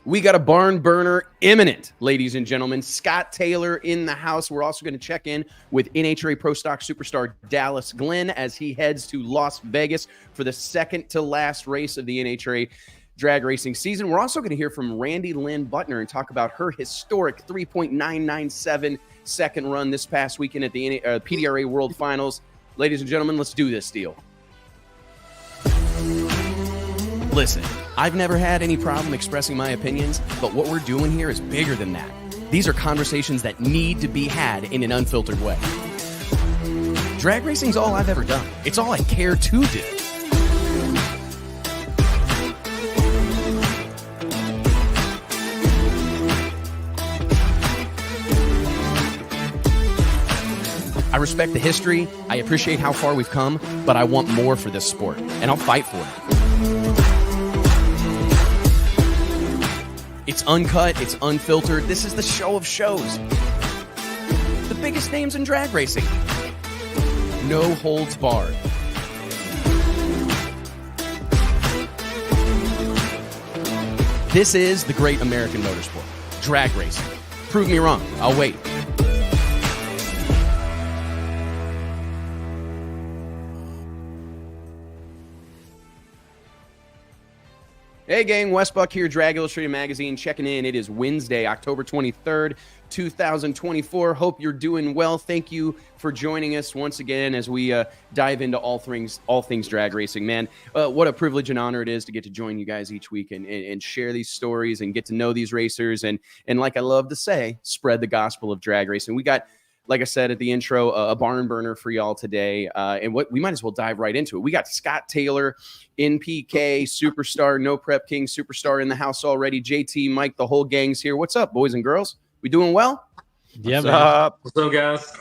We got a barn burner imminent, ladies and gentlemen. Scott Taylor in the house. We're also going to check in with NHRA Pro Stock superstar Dallas Glenn as he heads to Las Vegas for the second to last race of the NHRA drag racing season. We're also going to hear from Randi Lyn Butner and talk about her historic 3.997 second run this past weekend at the PDRA World Finals. Ladies and gentlemen, let's do this deal. Listen, I've never had any problem expressing my opinions, but what we're doing here is bigger than that. These are conversations that need to be had in an unfiltered way. Drag racing's all I've ever done. It's all I care to do. I respect the history, I appreciate how far we've come, but I want more for this sport, and I'll fight for it. It's uncut, it's unfiltered. This is the show of shows. The biggest names in drag racing. No holds barred. This is the great American motorsport. Drag racing. Prove me wrong. I'll wait. Hey gang, Wes Buck here, Drag Illustrated Magazine, checking in. It is Wednesday, October 23rd, 2024. Hope you're doing well. Thank you for joining us once again as we dive into all things drag racing, man. What a privilege and honor it is to get to join you guys each week and share these stories and get to know these racers and like I love to say, spread the gospel of drag racing. We got, like I said at the intro, a barn burner for y'all today. And what we might as well dive right into it. We got Scott Taylor, NPK superstar, No Prep King superstar in the house already. JT, Mike, the whole gang's here. What's up, boys and girls? We doing well? Yeah, What's man. up? What's up, guys?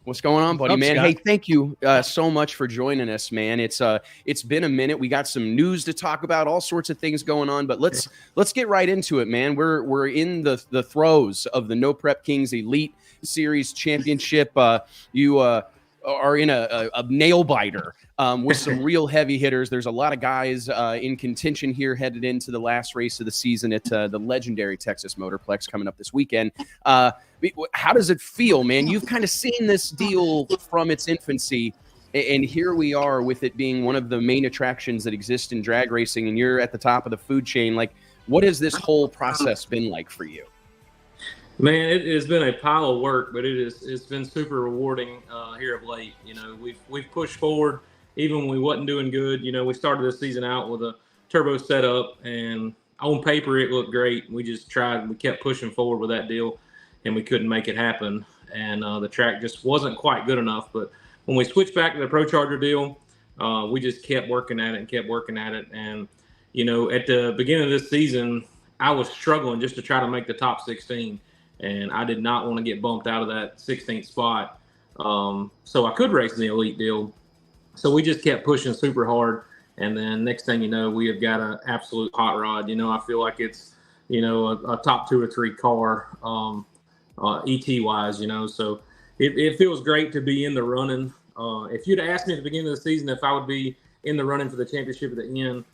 What's going on, buddy, man? Scott? Hey, thank you so much for joining us, man. It's been a minute. We got some news to talk about, all sorts of things going on, but let's get right into it, man. We're in the throes of the No Prep Kings Elite Series Championship. You are in a nail biter with some real heavy hitters. There's a lot of guys in contention here headed into the last race of the season at the legendary Texas Motorplex coming up this weekend. How does it feel, man? You've kind of seen this deal from its infancy, and here we are with it being one of the main attractions that exist in drag racing, and you're at the top of the food chain. Like, what has this whole process been like for you? Man, it has been a pile of work, but it's been super rewarding here of late. You know, we've pushed forward even when we wasn't doing good. You know, we started this season out with a turbo setup, and on paper it looked great. We just tried. We kept pushing forward with that deal, and we couldn't make it happen. And the track just wasn't quite good enough. But when we switched back to the Pro Charger deal, we just kept working at it and kept working at it. And you know, at the beginning of this season, I was struggling just to try to make the top 16. And I did not want to get bumped out of that 16th spot. So I could race in the Elite deal. So we just kept pushing super hard. And then next thing you know, we have got an absolute hot rod. You know, I feel like it's, you know, a top 2 or 3 car ET-wise, you know. So it feels great to be in the running. If you'd asked me at the beginning of the season if I would be in the running for the championship at the end,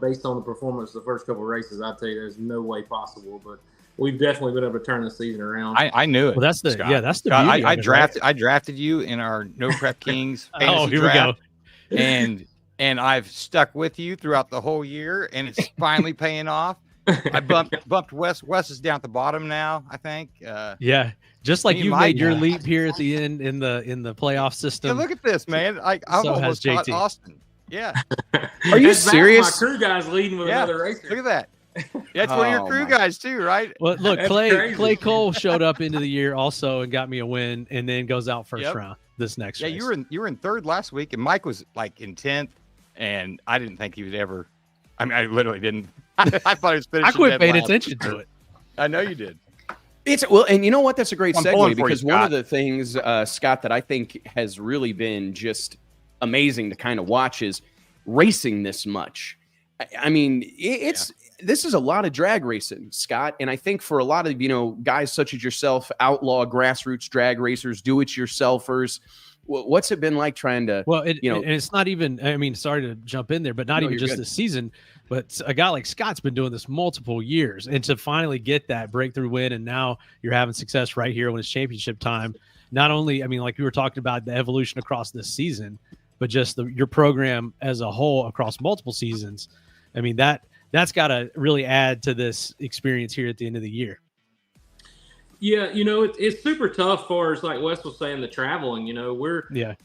based on the performance of the first couple of races, I'd tell you there's no way possible. But we've definitely been able to turn the season around. I knew it. Well, that's the Scott. yeah, that's the Scott, beauty. I drafted you in our No Prep Kings fantasy Oh, here draft, we go. and I've stuck with you throughout the whole year, and it's finally paying off. I bumped Wes. Wes is down at the bottom now, I think. Yeah, just like Me you and made Mike- your leap here at the end in the playoff system. Yeah, look at this, man. I So almost has caught JT. Austin. Yeah, Are you That's back to serious? My crew guys leading with yeah. another racer. Look at that. That's one of your Oh, crew my- guys too, right? Well, look, That's Clay crazy. Cole showed up into the year also and got me a win, and then goes out first Yep. round this next Yeah, race. you were in third last week, and Mike was like in 10th, and I didn't think he would ever. I mean, I literally didn't. I thought he was finishing. I quit dead paying last. attention to it. I know you did. Well, and you know what? That's a great I'm pulling segue for you, because one Scott. of the things, Scott, that I think has really been just amazing to kind of watch is racing this much. I mean, this is a lot of drag racing, Scott. And I think for a lot of, you know, guys such as yourself, outlaw grassroots drag racers, do-it-yourselfers, what's it been like trying to, Well, you know, and it's not even, I mean, sorry to jump in there, but not No, even you're just good. this season. But a guy like Scott's been doing this multiple years, and to finally get that breakthrough win, and now you're having success right here when it's championship time. Not only, I mean, like we were talking about the evolution across this season, but just your program as a whole across multiple seasons. I mean, that's got to really add to this experience here at the end of the year. Yeah, it's super tough for us, like Wes was saying, the traveling.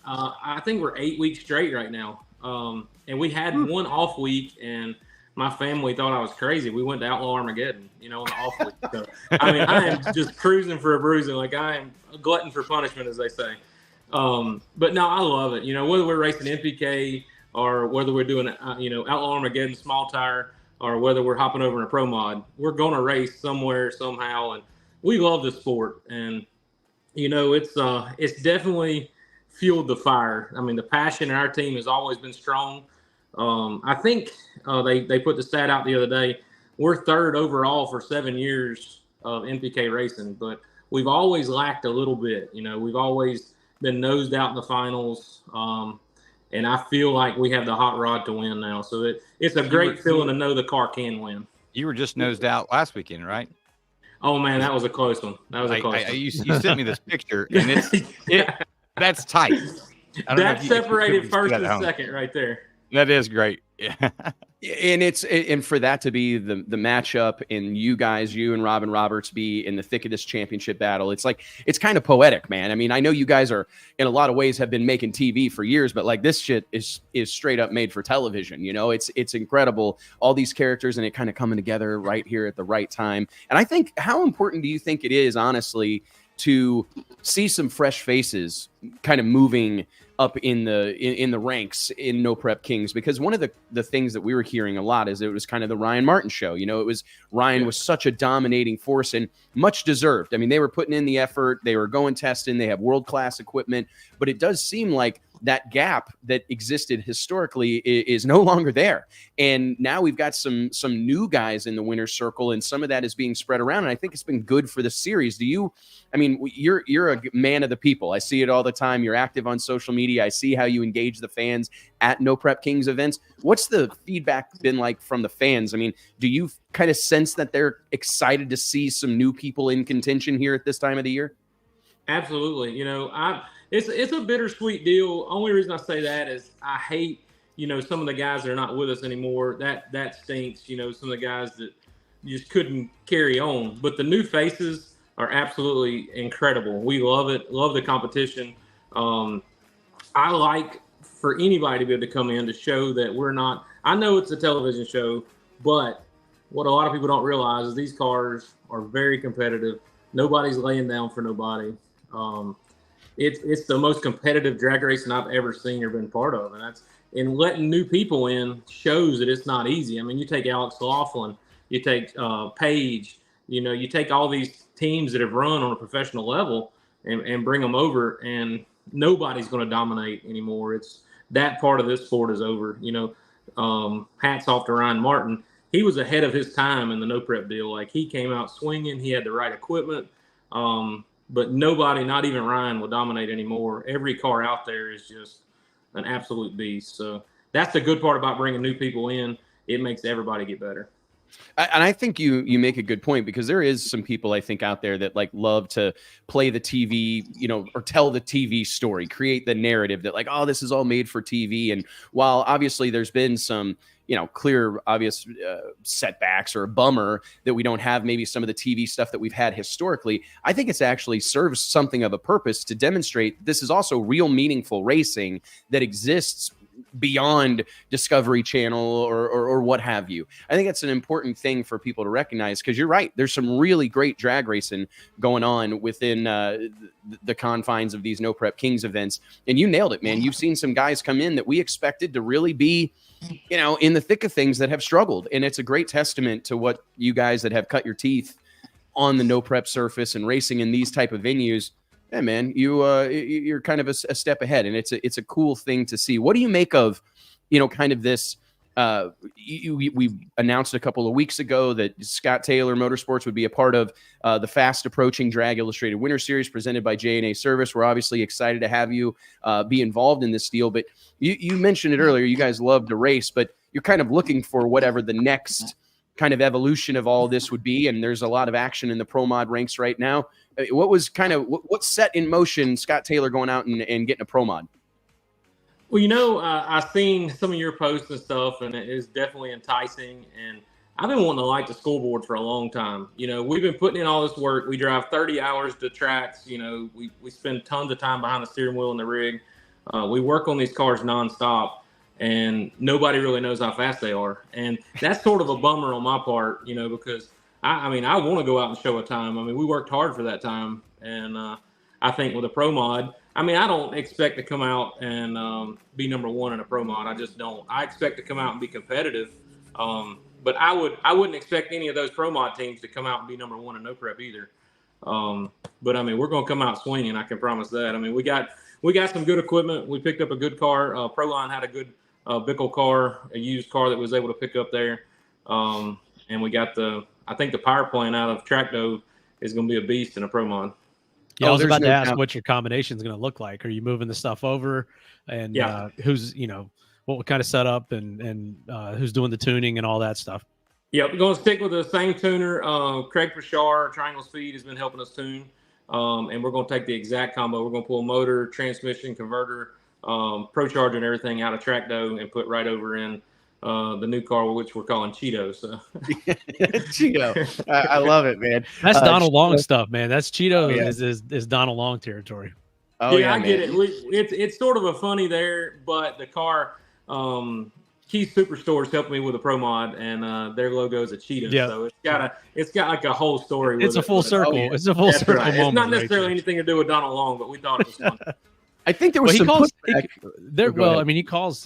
I think we're 8 weeks straight right now. And we had one off week, and my family thought I was crazy. We went to Outlaw Armageddon, on the off week. So, I mean, I am just cruising for a bruising. Like, I am a glutton for punishment, as they say. But no, I love it. Whether we're racing NPK or whether we're doing, Outlaw Armageddon small tire, or whether we're hopping over in a pro mod, we're going to race somewhere, somehow. And we love the sport. And, it's definitely fueled the fire. I mean, the passion in our team has always been strong. I think they put the stat out the other day. We're third overall for 7 years of NPK racing, but we've always lacked a little bit. We've always been nosed out in the finals. And I feel like we have the hot rod to win now. So it's a great feeling to know the car can win. You were just nosed out last weekend, right? Oh man, that was a close one. You sent me this picture, and that's tight. That's separated first and second right there. That is great. Yeah. And for that to be the matchup, and you and Robin Roberts be in the thick of this championship battle, it's kind of poetic, man. I mean, I know you guys are in a lot of ways have been making TV for years, but like this shit is straight up made for television. It's incredible, all these characters and it kind of coming together right here at the right time. And I think, how important do you think it is, honestly, to see some fresh faces kind of moving up in the ranks in No Prep Kings? Because one of the things that we were hearing a lot is it was kind of the Ryan Martin show. Ryan was such a dominating force, and much deserved. I mean, they were putting in the effort, they were going testing, they have world-class equipment, but it does seem like that gap that existed historically is no longer there. And now we've got some new guys in the winner's circle, and some of that is being spread around. And I think it's been good for the series. You're a man of the people. I see it all the time. You're active on social media. I see how you engage the fans at No Prep Kings events. What's the feedback been like from the fans? I mean, do you kind of sense that they're excited to see some new people in contention here at this time of the year? Absolutely. It's a bittersweet deal. Only reason I say that is I hate, some of the guys that are not with us anymore. That stinks. Some of the guys that just couldn't carry on. But the new faces are absolutely incredible. We love it. Love the competition. I like for anybody to be able to come in to show that we're not. I know it's a television show, but what a lot of people don't realize is these cars are very competitive. Nobody's laying down for nobody. It's the most competitive drag racing I've ever seen or been part of, and letting new people in shows that it's not easy. I mean, you take Alex Laughlin, you take Paige, you take all these teams that have run on a professional level and bring them over, and nobody's going to dominate anymore. It's that part of this sport is over. Hats off to Ryan Martin. He was ahead of his time in the No Prep deal. Like, he came out swinging. He had the right equipment. But nobody, not even Ryan, will dominate anymore. Every car out there is just an absolute beast. So that's the good part about bringing new people in. It makes everybody get better. And I think you make a good point, because there is some people, I think, out there that love to play the TV, or tell the TV story, create the narrative that this is all made for TV. And while obviously there's been some, clear, obvious setbacks or a bummer that we don't have maybe some of the TV stuff that we've had historically, I think it's actually serves something of a purpose to demonstrate this is also real meaningful racing that exists beyond Discovery Channel or what have you. I think that's an important thing for people to recognize, because you're right. There's some really great drag racing going on within the confines of these No Prep Kings events. And you nailed it, man. You've seen some guys come in that we expected to really be, in the thick of things that have struggled. And it's a great testament to what you guys that have cut your teeth on the No Prep surface and racing in these type of venues. Yeah, man, you're kind of a step ahead, and it's a cool thing to see. What do you make of, kind of this? We announced a couple of weeks ago that Scott Taylor Motorsports would be a part of the fast approaching Drag Illustrated Winter Series presented by J&A Service. We're obviously excited to have you be involved in this deal. But you mentioned it earlier. You guys love to race, but you're kind of looking for whatever the next kind of evolution of all this would be. And there's a lot of action in the pro mod ranks right now. What was kind of what set in motion Scott Taylor going out and getting a pro mod? Well, I've seen some of your posts and stuff, and it is definitely enticing. And I've been wanting to light the scoreboard for a long time. We've been putting in all this work. We drive 30 hours to tracks. We spend tons of time behind the steering wheel in the rig. We work on these cars nonstop, and nobody really knows how fast they are. And that's sort of a bummer on my part, because I want to go out and show a time. We worked hard for that time. And I think with a pro mod, I don't expect to come out and be number one in a pro mod. I just don't. I expect to come out and be competitive. But I wouldn't expect any of those pro mod teams to come out and be number one in no prep either. But we're going to come out swinging. I can promise that. We got some good equipment. We picked up a good car. Proline had a good Bickle car, a used car that was able to pick up there. And we got I think the power plant out of Tracto is going to be a beast in a pro mod. Yeah, I was about to ask what your combination is going to look like. Are you moving the stuff over, and who's what kind of setup and who's doing the tuning and all that stuff? Yeah, we're going to stick with the same tuner. Craig Pashar, Triangle Speed, has been helping us tune, and we're going to take the exact combo. We're going to pull motor, transmission, converter, Pro Charger, and everything out of Tracto and put right over in the new car, which we're calling Cheeto. So Cheeto, I love it, man. That's Donald Long stuff, man. That's Cheeto is Donald Long territory. Oh yeah, I get it. It's sort of a funny there, but the car, Keith Superstore's helped me with a pro mod, and their logo is a Cheeto. Yeah. So it's got like a whole story. It's a full circle. It's a full circle moment. It's not necessarily anything to do with Donald Long, but we thought it was fun. I think there was some pushback.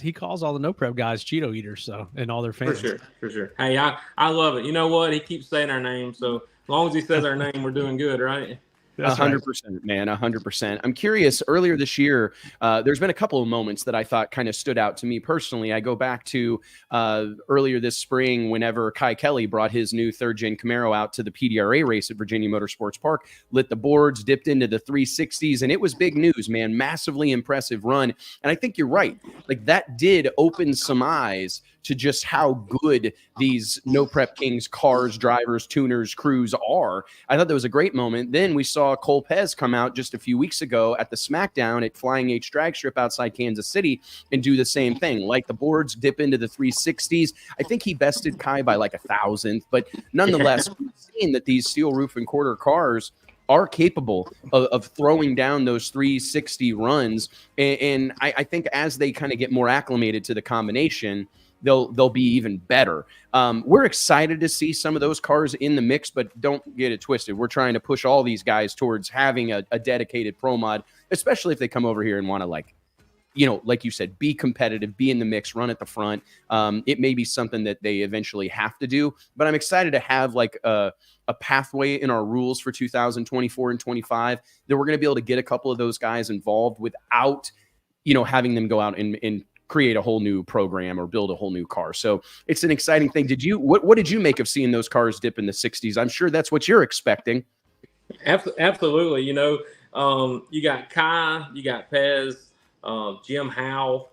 He calls all the no prep guys Cheeto eaters, so, and all their fans. For sure. Hey, I love it. You know what? He keeps saying our name, so as long as he says our name, we're doing good, right? 100%, man, 100%. I'm curious, earlier this year, there's been a couple of moments that I thought kind of stood out to me personally. I go back to earlier this spring whenever Kai Kelly brought his new third-gen Camaro out to the PDRA race at Virginia Motorsports Park, lit the boards, dipped into the 360s, and it was big news, man. Massively impressive run. And I think you're right. Like, that did open some eyes to just how good these no prep kings, cars, drivers, tuners, crews are. I thought that was a great moment. Then we saw Cole Pez come out just a few weeks ago at the SmackDown at Flying H Drag Strip outside Kansas City and do the same thing. Like the boards, dip into the 360s. I think he bested Kai by like 1,000th, but nonetheless, we've seen that these steel roof and quarter cars are capable of throwing down those 360 runs. And I think as they kind of get more acclimated to the combination, they'll be even better. We're excited to see some of those cars in the mix, but don't get it twisted. We're trying to push all these guys towards having a dedicated pro mod, especially if they come over here and want to, like you said, be competitive, be in the mix, run at the front. It may be something that they eventually have to do, but I'm excited to have like a pathway in our rules for 2024 and 25 that we're going to be able to get a couple of those guys involved without, having them go out and create a whole new program or build a whole new car. So it's an exciting thing. What did you make of seeing those cars dip in the 60s? I'm sure that's what you're expecting. Absolutely. You got Kai, you got Pez, Jim Howe.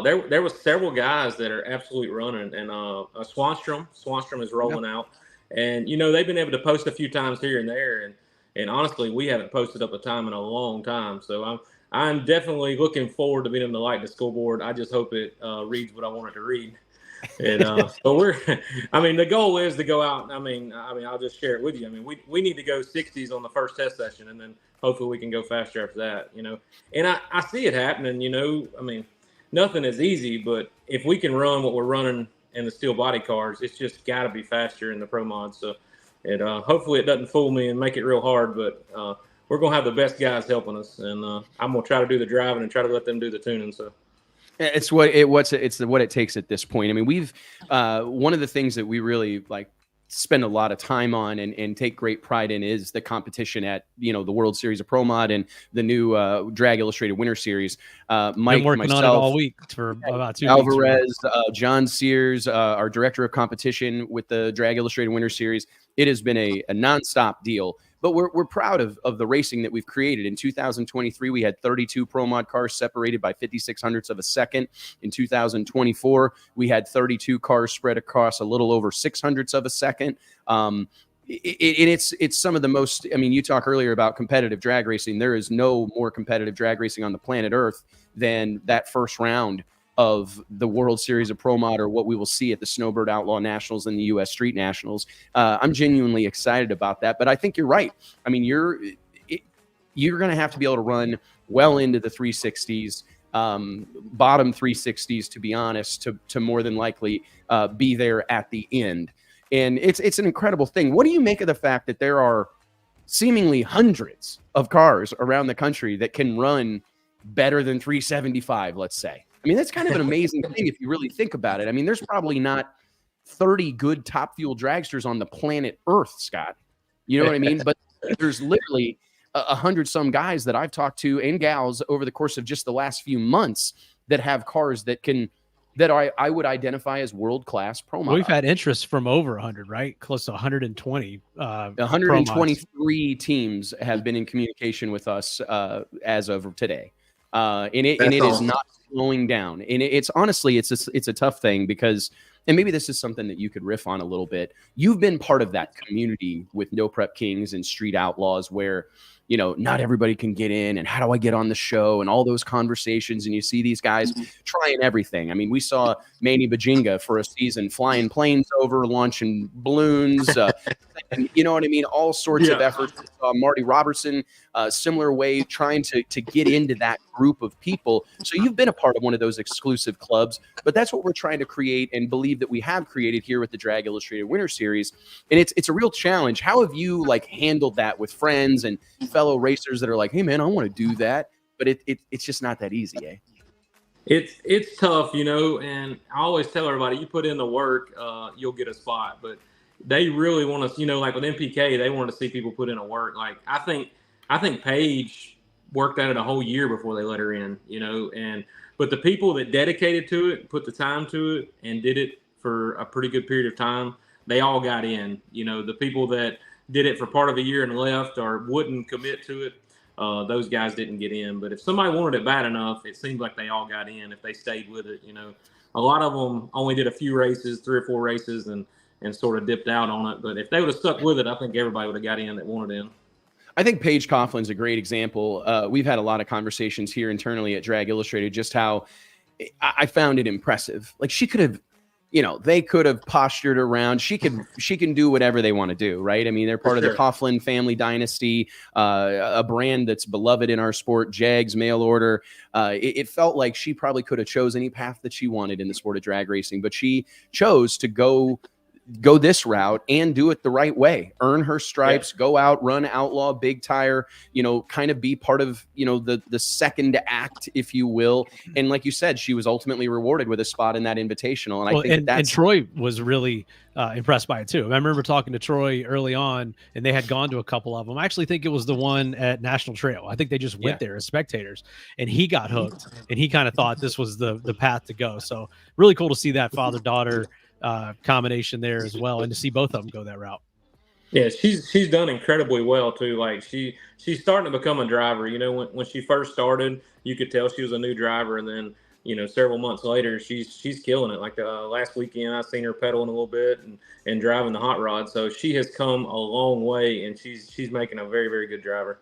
There was several guys that are absolutely running, and Swanstrom is rolling out, and they've been able to post a few times here and there, and honestly, we haven't posted up a time in a long time. So I'm definitely looking forward to being able to light the scoreboard. I just hope it reads what I want it to read. And but the goal is to go out. I'll just share it with you. We need to go 60s on the first test session, and then hopefully we can go faster after that. And I see it happening. Nothing is easy, but if we can run what we're running in the steel body cars, it's just got to be faster in the pro mod. So hopefully it doesn't fool me and make it real hard, but we're going to have the best guys helping us, and I'm going to try to do the driving and try to let them do the tuning. So it's what it takes at this point. We've one of the things that we really spend a lot of time on and take great pride in is the competition at the World Series of Pro Mod and the new Drag Illustrated Winter Series. Mike, working myself, on it all week for about 2 Alvarez, weeks. John Sears, our director of competition with the Drag Illustrated Winter Series. It has been a nonstop deal. but we're proud of the racing that we've created. In 2023, we had 32 Pro Mod cars separated by 5600ths of a second. In 2024, we had 32 cars spread across a little over 600ths of a second. It's some of the most, I mean, you talk earlier about competitive drag racing. There is no more competitive drag racing on the planet Earth than that first round of the World Series of Pro Mod, or what we will see at the Snowbird Outlaw Nationals and the U.S. Street Nationals. I'm genuinely excited about that, but I think you're right. I mean, you're going to have to be able to run well into the 360s, bottom 360s, to be honest, to more than likely be there at the end. And it's an incredible thing. What do you make of the fact that there are seemingly hundreds of cars around the country that can run better than 375, let's say? I mean, that's kind of an amazing thing if you really think about it. I mean, there's probably not 30 good top fuel dragsters on the planet Earth, Scott. You know what I mean? But there's literally 100 some guys that I've talked to, and gals, over the course of just the last few months that have cars that I would identify as world-class Pro Mod. We've had interest from over 100, right? Close to 120. 123 teams have been in communication with us as of today. And it is not slowing down. And it's honestly, it's a tough thing because, and maybe this is something that you could riff on a little bit. You've been part of that community with No Prep Kings and Street Outlaws where, you know, not everybody can get in, and how do I get on the show, and all those conversations. And you see these guys trying everything. I mean, we saw Manny Bajinga for a season flying planes over, launching balloons, and you know what I mean? All sorts of efforts. Marty Robertson, similar way, trying to get into that group of people. So you've been a part of one of those exclusive clubs, but that's what we're trying to create and believe that we have created here with the Drag Illustrated Winter Series. And it's a real challenge. How have you handled that with friends and fellow racers that are like, hey man, I want to do that, but it's just not that easy, eh? It's tough, you know, and I always tell everybody, you put in the work, you'll get a spot. But they really want to, you know, like with NPK, they want to see people put in a work. Like I think Paige worked at it a whole year before they let her in, you know, but the people that dedicated to it, put the time to it, and did it for a pretty good period of time, they all got in. You know, the people that did it for part of a year and left or wouldn't commit to it, those guys didn't get in. But if somebody wanted it bad enough, it seemed like they all got in if they stayed with it. You know, a lot of them only did a few races, 3 or 4 races, and sort of dipped out on it. But if they would have stuck with it, I think everybody would have got in that wanted in. I think Paige Coughlin's a great example. We've had a lot of conversations here internally at Drag Illustrated, just how I found it impressive. Like she could have, you know, they could have postured around. She can do whatever they want to do, right? I mean, they're part of the Coughlin family dynasty, a brand that's beloved in our sport, Jags Mail Order. It felt like she probably could have chose any path that she wanted in the sport of drag racing, but she chose to go this route and do it the right way, earn her stripes, go out, run outlaw, big tire, you know, kind of be part of, you know, the second act, if you will. And like you said, she was ultimately rewarded with a spot in that invitational. And I think and Troy was really impressed by it too. I remember talking to Troy early on, and they had gone to a couple of them. I actually think it was the one at National Trail. I think they just went there as spectators, and he got hooked, and he kind of thought this was the path to go. So really cool to see that father-daughter combination there as well, and to see both of them go that route. Yeah, she's done incredibly well too. Like she's starting to become a driver. You know, when she first started, you could tell she was a new driver, and then, you know, several months later, she's killing it. Like last weekend, I seen her pedaling a little bit and driving the hot rod. So she has come a long way, and she's making a very, very good driver.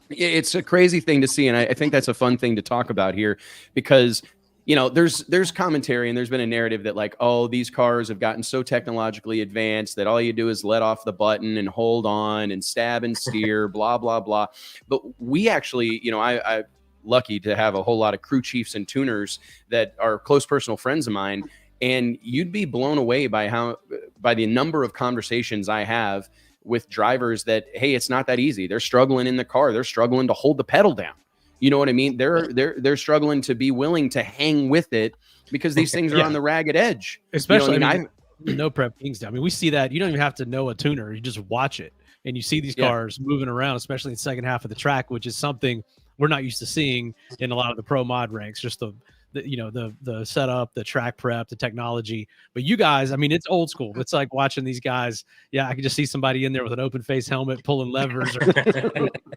It's a crazy thing to see, and I think that's a fun thing to talk about here, because you know, there's commentary and there's been a narrative that like, oh, these cars have gotten so technologically advanced that all you do is let off the button and hold on and stab and steer, blah, blah, blah. But we actually, you know, I'm lucky to have a whole lot of crew chiefs and tuners that are close personal friends of mine. And you'd be blown away by the number of conversations I have with drivers that, hey, it's not that easy. They're struggling in the car. They're struggling to hold the pedal down. You know what I mean? They're struggling to be willing to hang with it because these things are on the ragged edge. Especially, you know, I mean, No Prep Kings. I mean, we see that. You don't even have to know a tuner. You just watch it, and you see these cars moving around, especially in the second half of the track, which is something we're not used to seeing in a lot of the pro mod ranks. Just the setup, the track prep, the technology. But you guys, I mean, it's old school. It's like watching these guys. Yeah, I can just see somebody in there with an open face helmet pulling levers. Or,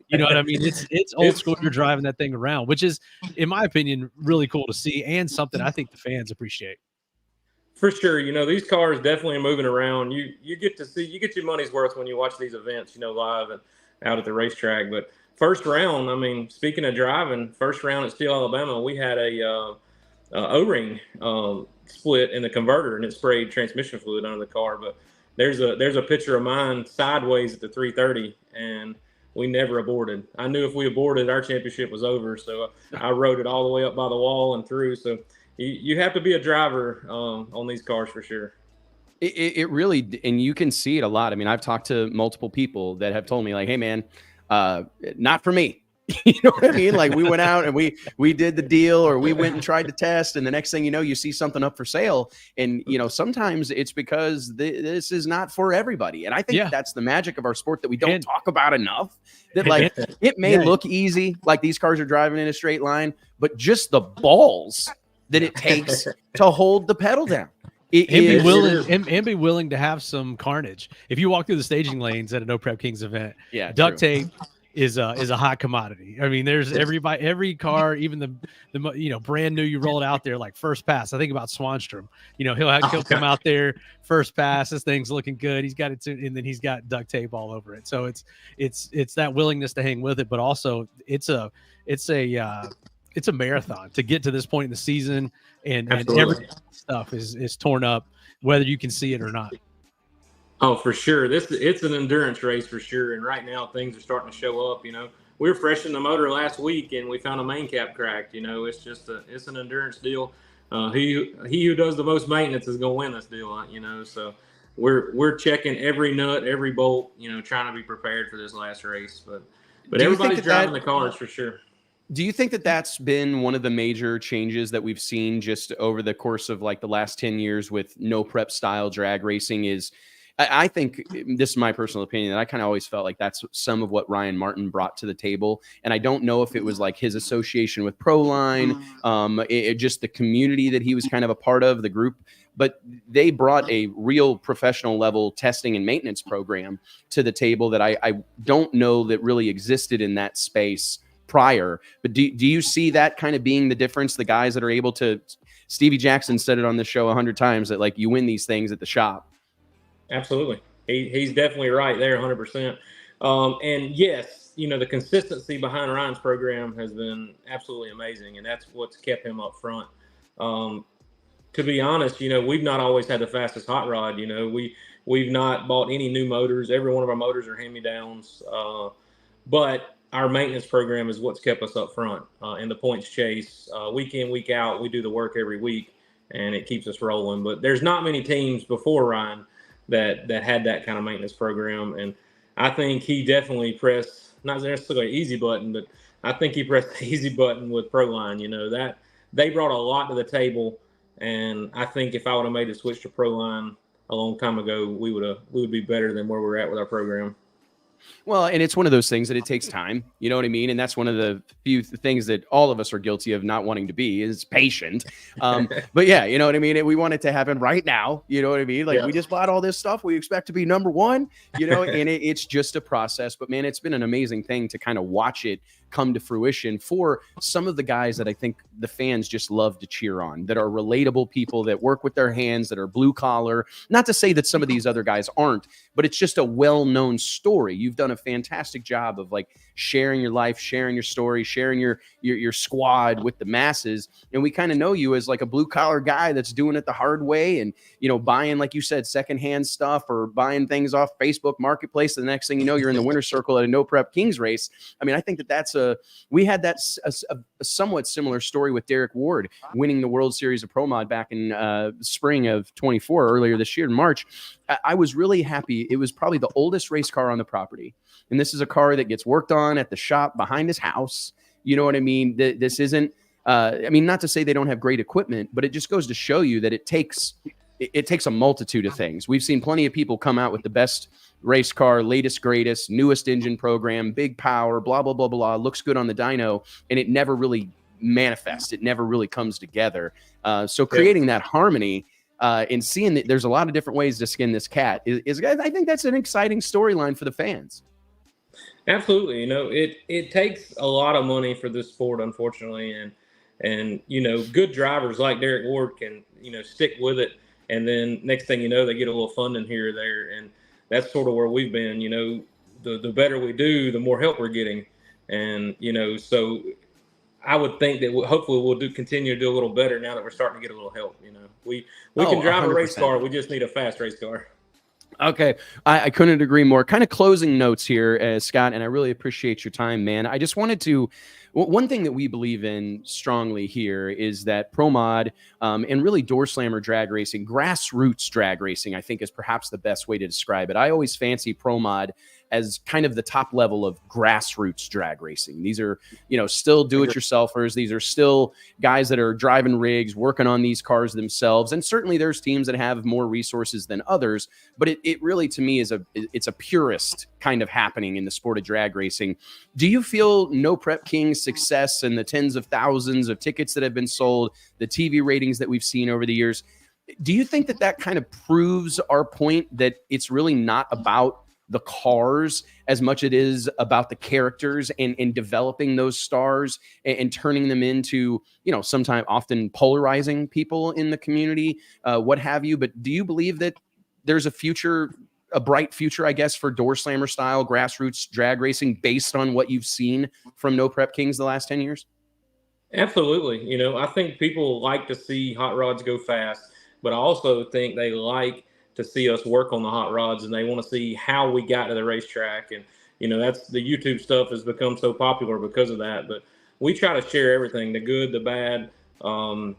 you know what I mean? It's old school. You're driving that thing around, which is, in my opinion, really cool to see and something I think the fans appreciate. For sure. You know, these cars definitely are moving around. You get to see, you get your money's worth when you watch these events, you know, live and out at the racetrack. But first round, I mean, speaking of driving, first round at Steel, Alabama, we had a O-ring split in the converter, and it sprayed transmission fluid under the car. But there's a picture of mine sideways at the 330, and we never aborted. I knew if we aborted, our championship was over. So I rode it all the way up by the wall and through. So you have to be a driver on these cars for sure. It really, and you can see it a lot. I mean, I've talked to multiple people that have told me like, hey man, not for me. You know what I mean? Like we went out and we did the deal, or we went and tried to test. And the next thing you know, you see something up for sale. And, you know, sometimes it's because this is not for everybody. And I think that's the magic of our sport that we don't talk about enough. That like it may look easy, like these cars are driving in a straight line, but just the balls that it takes to hold the pedal down. And be willing to have some carnage. If you walk through the staging lanes at a No Prep Kings event, duct tape is a hot commodity. I mean, there's every car, even the you know, brand new, you roll it out there like first pass. I think about Swanstrom. You know, he'll come out there first pass. This thing's looking good. He's got it, and then he's got duct tape all over it. So it's that willingness to hang with it, but also it's a marathon to get to this point in the season, and every stuff is torn up, whether you can see it or not. Oh, for sure. It's an endurance race for sure. And right now things are starting to show up. You know, we were fresh in the motor last week and we found a main cap cracked. You know, it's an endurance deal. He who does the most maintenance is going to win this deal. You know, so we're checking every nut, every bolt. You know, trying to be prepared for this last race. But everybody's driving the cars for sure. Do you think that that's been one of the major changes that we've seen just over the course of like the last 10 years with no prep style drag racing? Is I think this is my personal opinion, and I kind of always felt like that's some of what Ryan Martin brought to the table. And I don't know if it was like his association with Proline, just the community that he was kind of a part of, the group, but they brought a real professional level testing and maintenance program to the table that I don't know that really existed in that space prior. But do you see that kind of being the difference? The guys that are able to, Stevie Jackson said it on the show 100 times, that like you win these things at the shop. Absolutely. He's definitely right there 100%. And yes, you know, the consistency behind Ryan's program has been absolutely amazing. And that's what's kept him up front. To be honest, you know, we've not always had the fastest hot rod. You know, we've not bought any new motors. Every one of our motors are hand-me-downs. But our maintenance program is what's kept us up front in the points chase. Week in, week out, we do the work every week, and it keeps us rolling. But there's not many teams before Ryan that had that kind of maintenance program. And I think he definitely pressed, not necessarily an easy button, but I think he pressed the easy button with Proline. You know, that they brought a lot to the table. And I think if I would have made the switch to Proline a long time ago, we would be better than where we're at with our program. Well, and it's one of those things that it takes time, you know what I mean? And that's one of the few things that all of us are guilty of not wanting to be, is patient. But yeah, you know what I mean? We want it to happen right now. You know what I mean? Like we just bought all this stuff. We expect to be number one, you know, and it's just a process. But man, it's been an amazing thing to kind of watch it come to fruition for some of the guys that I think the fans just love to cheer on, that are relatable people that work with their hands, that are blue collar. Not to say that some of these other guys aren't, but it's just a well-known story. You've done a fantastic job of like sharing your life, sharing your story, sharing your squad with the masses. And we kind of know you as like a blue collar guy that's doing it the hard way, and, you know, buying, like you said, secondhand stuff or buying things off Facebook Marketplace. The next thing you know, you're in the winner's circle at a No Prep Kings race. I mean, I think that's we had that a somewhat similar story with Derek Ward winning the World Series of Pro Mod back in spring of 24, earlier this year in March. I was really happy. It was probably the oldest race car on the property. And this is a car that gets worked on at the shop behind his house. You know what I mean? This isn't, I mean, not to say they don't have great equipment, but it just goes to show you that it takes a multitude of things. We've seen plenty of people come out with the best race car, latest, greatest, newest engine program, big power, blah, blah, blah, blah, looks good on the dyno, and it never really manifest. It never really comes together. So creating that harmony and seeing that there's a lot of different ways to skin this cat is I think that's an exciting storyline for the fans. Absolutely. It takes a lot of money for this sport, unfortunately. And good drivers like Derek Ward can, stick with it. And then next thing you know, they get a little funding here or there. And that's sort of where we've been. The better we do, the more help we're getting. And, so I would think that hopefully we'll continue to do a little better now that we're starting to get a little help. We can drive 100%. A race car. We just need a fast race car. Okay. I couldn't agree more. Kind of closing notes here, Scott, and I really appreciate your time, man. I just wanted to, one thing that we believe in strongly here is that pro mod and really door slammer drag racing, grassroots drag racing, I think is perhaps the best way to describe it. I always fancy pro mod as kind of the top level of grassroots drag racing. These are, still do-it-yourselfers. These are still guys that are driving rigs, working on these cars themselves. And certainly there's teams that have more resources than others, but it really, to me, it's a purist kind of happening in the sport of drag racing. Do you feel No Prep King's success and the tens of thousands of tickets that have been sold, the TV ratings that we've seen over the years, do you think that kind of proves our point that it's really not about the cars as much it is about the characters and developing those stars and turning them into, sometimes often polarizing people in the community, what have you? But do you believe that there's a bright future, I guess, for door slammer style grassroots drag racing based on what you've seen from No Prep Kings the last 10 years? Absolutely. I think people like to see hot rods go fast, but I also think they like to see us work on the hot rods, and they want to see how we got to the racetrack. And, that's the YouTube stuff has become so popular because of that. But we try to share everything, the good, the bad. And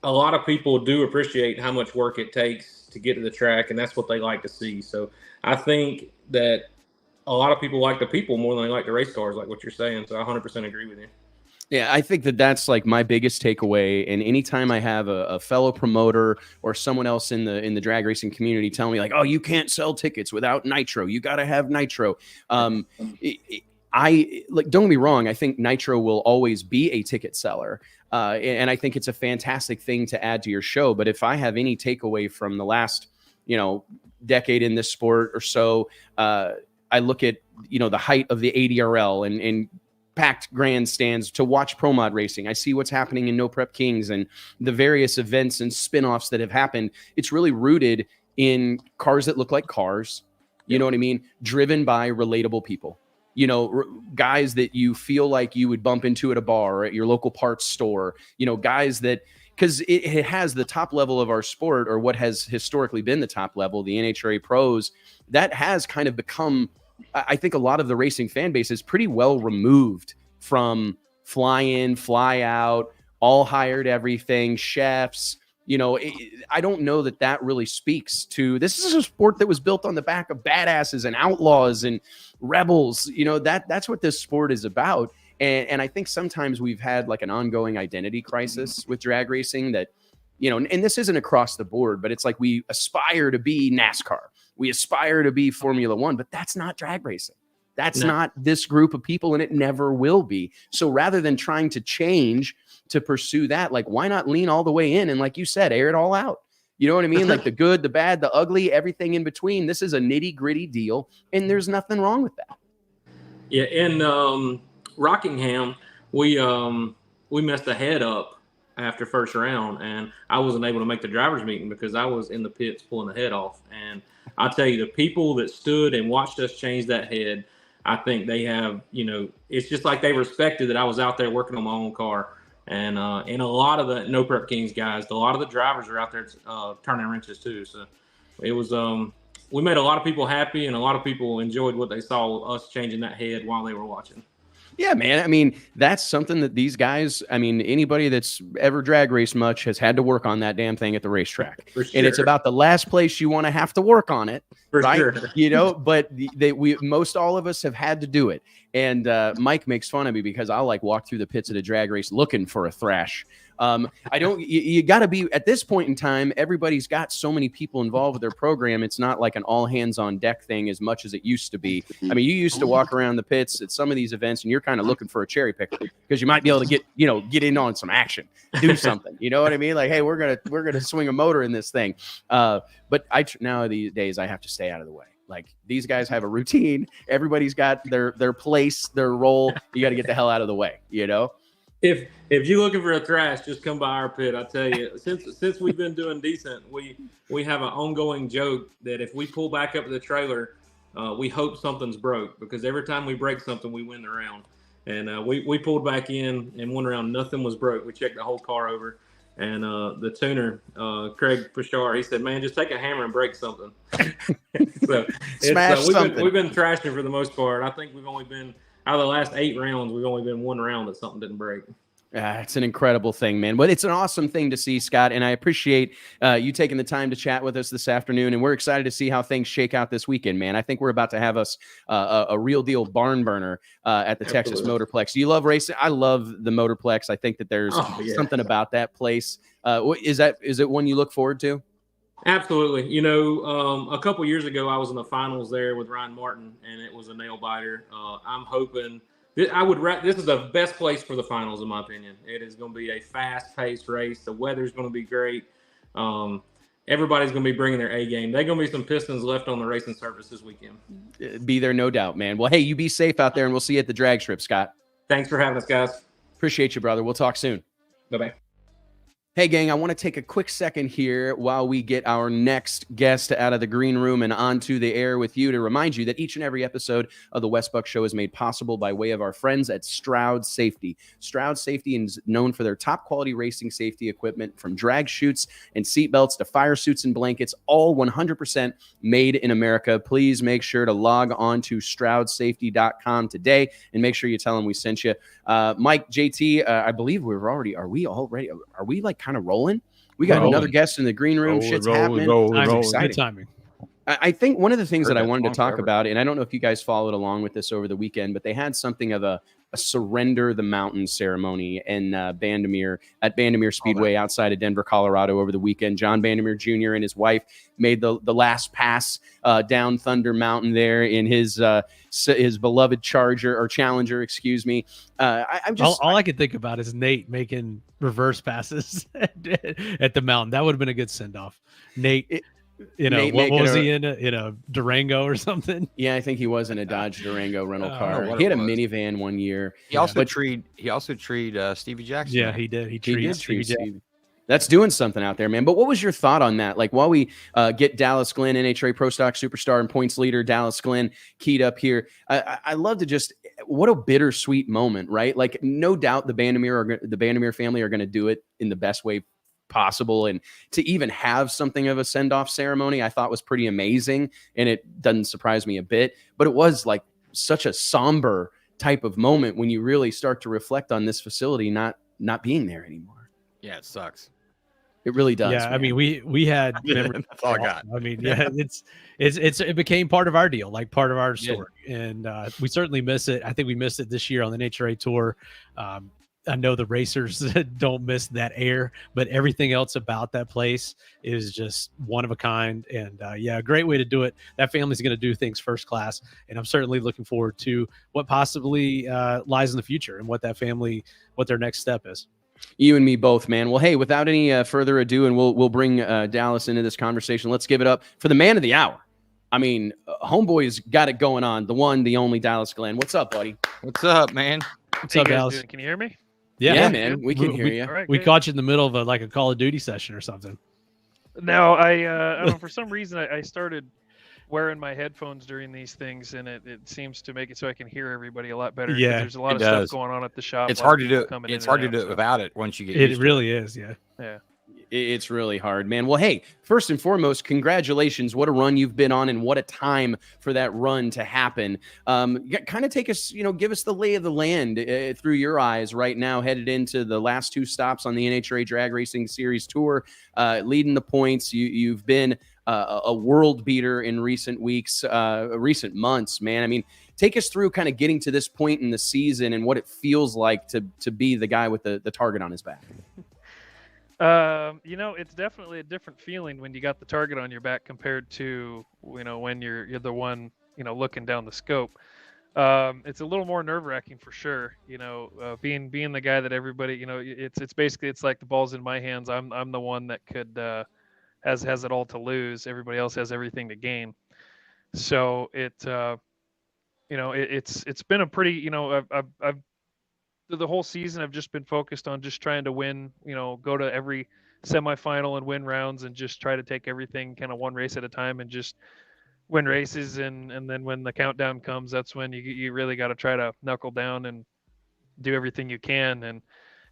a lot of people do appreciate how much work it takes to get to the track, and that's what they like to see. So I think that a lot of people like the people more than they like the race cars, like what you're saying. So I 100% agree with you. Yeah, I think that's like my biggest takeaway. And anytime I have a fellow promoter or someone else in the drag racing community tell me like, oh, you can't sell tickets without nitro. You got to have nitro. Don't get me wrong. I think nitro will always be a ticket seller. And I think it's a fantastic thing to add to your show. But if I have any takeaway from the last, decade in this sport or so, I look at, the height of the ADRL and packed grandstands to watch pro mod racing. I see what's happening in No Prep Kings and the various events and spinoffs that have happened. It's really rooted in cars that look like cars, you know what I mean? Driven by relatable people, guys that you feel like you would bump into at a bar or at your local parts store, guys that, because it has the top level of our sport, or what has historically been the top level, the NHRA pros, that has kind of become, I think a lot of the racing fan base is pretty well removed from fly in, fly out, all hired everything, chefs. I don't know that really speaks to, this is a sport that was built on the back of badasses and outlaws and rebels. That's what this sport is about. And I think sometimes we've had like an ongoing identity crisis with drag racing that, and this isn't across the board, but it's like we aspire to be NASCAR. We aspire to be Formula One, but that's not drag racing. That's not this group of people, and it never will be. So rather than trying to change to pursue that, like, why not lean all the way in and, like you said, air it all out? You know what I mean? Like the good, the bad, the ugly, everything in between. This is a nitty gritty deal, and there's nothing wrong with that. Yeah, in Rockingham, we messed a head up after first round, and I wasn't able to make the drivers meeting because I was in the pits pulling the head off. And I'll tell you, the people that stood and watched us change that head, I think they have, it's just like they respected that I was out there working on my own car. And a lot of the No Prep Kings guys, a lot of the drivers are out there turning wrenches too. So it was, we made a lot of people happy, and a lot of people enjoyed what they saw us changing that head while they were watching. Yeah, man. I mean, that's something that these guys, anybody that's ever drag raced much has had to work on that damn thing at the racetrack. For sure. And it's about the last place you want to have to work on it. For right? sure. But most all of us have had to do it. And Mike makes fun of me because I'll like walk through the pits of the drag race looking for a thrash I don't. You got to be at this point in time. Everybody's got so many people involved with their program. It's not like an all hands on deck thing as much as it used to be. I mean, you used to walk around the pits at some of these events, and you're kind of looking for a cherry picker because you might be able to get in on some action, do something. You know what I mean? Like, hey, we're gonna swing a motor in this thing. But nowadays I have to stay out of the way. Like, these guys have a routine. Everybody's got their place, their role. You got to get the hell out of the way, you know? If you're looking for a thrash, just come by our pit. I tell you, since we've been doing decent, we have an ongoing joke that if we pull back up to the trailer, we hope something's broke, because every time we break something, we win the round. And we pulled back in and one round, nothing was broke. We checked the whole car over. And the tuner, Craig Pashar, he said, "Man, just take a hammer and break something." So Smash something. We've been trashing for the most part. I think we've only been, out of the last 8 rounds, we've only been 1 round that something didn't break. It's an incredible thing, man. But it's an awesome thing to see, Scott. And I appreciate you taking the time to chat with us this afternoon. And we're excited to see how things shake out this weekend, man. I think we're about to have us a real deal barn burner at the Texas Motorplex. Do you love racing? I love the Motorplex. I think that there's something about that place. Is it one you look forward to? Absolutely. You know, a couple years ago, I was in the finals there with Ryan Martin, and it was a nail biter. I'm hoping. This is the best place for the finals, in my opinion. It is going to be a fast-paced race. The weather's going to be great. Everybody's going to be bringing their A game. There's going to be some Pistons left on the racing surface this weekend. Be there, no doubt, man. Well, hey, you be safe out there, and we'll see you at the drag strip, Scott. Thanks for having us, guys. Appreciate you, brother. We'll talk soon. Bye-bye. Hey, gang, I want to take a quick second here while we get our next guest out of the green room and onto the air with you to remind you that each and every episode of the Wes Buck Show is made possible by way of our friends at Stroud Safety. Stroud Safety is known for their top-quality racing safety equipment, from drag chutes and seatbelts to fire suits and blankets, all 100% made in America. Please make sure to log on to StroudSafety.com today and make sure you tell them we sent you. Mike, JT, I believe are we like kind of rolling? We got another guest in the green room. Shit's happening. Exciting. Good timing. I think one of the things that I wanted to talk about, and I don't know if you guys followed along with this over the weekend, but they had something of a surrender the mountain ceremony in Bandimere Speedway outside of Denver, Colorado over the weekend. John Bandimere Jr. and his wife made the last pass down Thunder Mountain there in his beloved Challenger, excuse me. All I can think about is Nate making reverse passes at the mountain. That would have been a good send off. Nate. What was he in a Durango or something? Yeah, I think he was in a Dodge Durango rental car. He had a minivan one year. He also treed Stevie Jackson. Yeah, he did. He treated Stevie. That's doing something out there, man. But what was your thought on that? Like, while we get Dallas Glenn, NHRA Pro Stock superstar and points leader, Dallas Glenn, keyed up here, I love to what a bittersweet moment, right? Like, no doubt the Bandimere family are going to do it in the best way possible, and to even have something of a send-off ceremony I thought was pretty amazing, and it doesn't surprise me a bit. But it was like such a somber type of moment when you really start to reflect on this facility not being there anymore. Yeah, it sucks. It really does. Yeah, man. I mean, we had that's all I got. I mean, yeah, it became part of our deal, like part of our story, and we certainly miss it. I think we missed it this year on the NHRA tour. I know the racers don't miss that air, but everything else about that place is just one of a kind. And a great way to do it. That family's going to do things first class. And I'm certainly looking forward to what possibly lies in the future and what their next step is. You and me both, man. Well, hey, without any further ado, and we'll bring Dallas into this conversation. Let's give it up for the man of the hour. I mean, homeboy's got it going on. The one, the only Dallas Glenn. What's up, buddy? What's up, man? What's up, Dallas? Doing? Can you hear me? Yeah, man, we can hear you. Right, we caught you in the middle of a Call of Duty session or something. No, I don't know, for some reason I started wearing my headphones during these things, and it seems to make it so I can hear everybody a lot better. Yeah, there's a lot of stuff going on at the shop. It's hard to do. It's hard to do it without it once you get. It really is. Yeah. Yeah. It's really hard, man. Well, hey, first and foremost, congratulations. What a run you've been on, and what a time for that run to happen. Kind of take us, give us the lay of the land through your eyes right now, headed into the last 2 stops on the NHRA Drag Racing Series Tour, leading the points. You've been a world beater in recent weeks, recent months, man. I mean, take us through kind of getting to this point in the season and what it feels like to be the guy with the target on his back. It's definitely a different feeling when you got the target on your back compared to, when you're the one, looking down the scope. It's a little more nerve-wracking for sure. Being the guy that everybody, it's basically, it's like the ball's in my hands. I'm the one that could has it all to lose. Everybody else has everything to gain. So it's been a pretty, I've through the whole season, I've just been focused on just trying to win, go to every semifinal and win rounds and just try to take everything kind of one race at a time and just win races. And then when the countdown comes, that's when you really got to try to knuckle down and do everything you can. And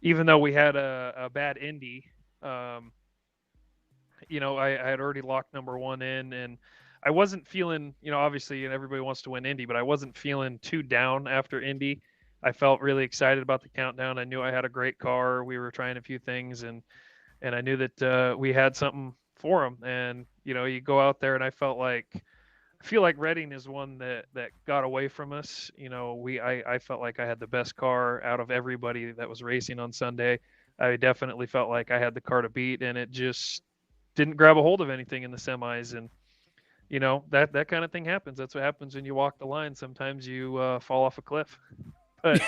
even though we had a bad Indy, I had already locked number one in, and I wasn't feeling, obviously, and everybody wants to win Indy, but I wasn't feeling too down after Indy. I felt really excited about the countdown. I knew I had a great car. We were trying a few things, and I knew that we had something for them. And you go out there, and I feel like Reading is one that got away from us. I felt like I had the best car out of everybody that was racing on Sunday. I definitely felt like I had the car to beat, and it just didn't grab a hold of anything in the semis. And that kind of thing happens. That's what happens when you walk the line. Sometimes you fall off a cliff. But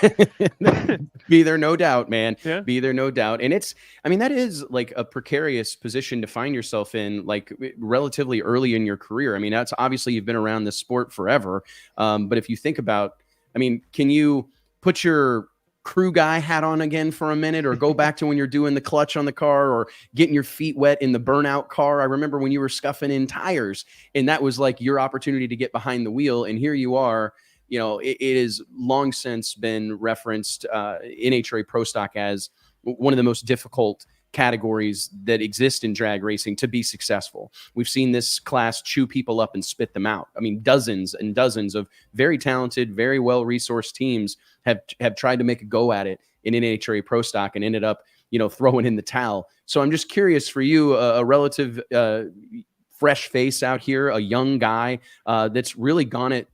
be there, no doubt, man. Yeah. Be there, no doubt. And that is like a precarious position to find yourself in, like relatively early in your career. I mean, that's obviously you've been around this sport forever. But if you think about, can you put your crew guy hat on again for a minute, or go back to when you're doing the clutch on the car, or getting your feet wet in the burnout car? I remember when you were scuffing in tires, and that was like your opportunity to get behind the wheel. And here you are. It is long since been referenced NHRA Pro Stock as one of the most difficult categories that exist in drag racing to be successful. We've seen this class chew people up and spit them out. Dozens and dozens of very talented, very well-resourced teams have tried to make a go at it in NHRA Pro Stock and ended up, throwing in the towel. So I'm just curious for you, a relative fresh face out here, a young guy that's really done it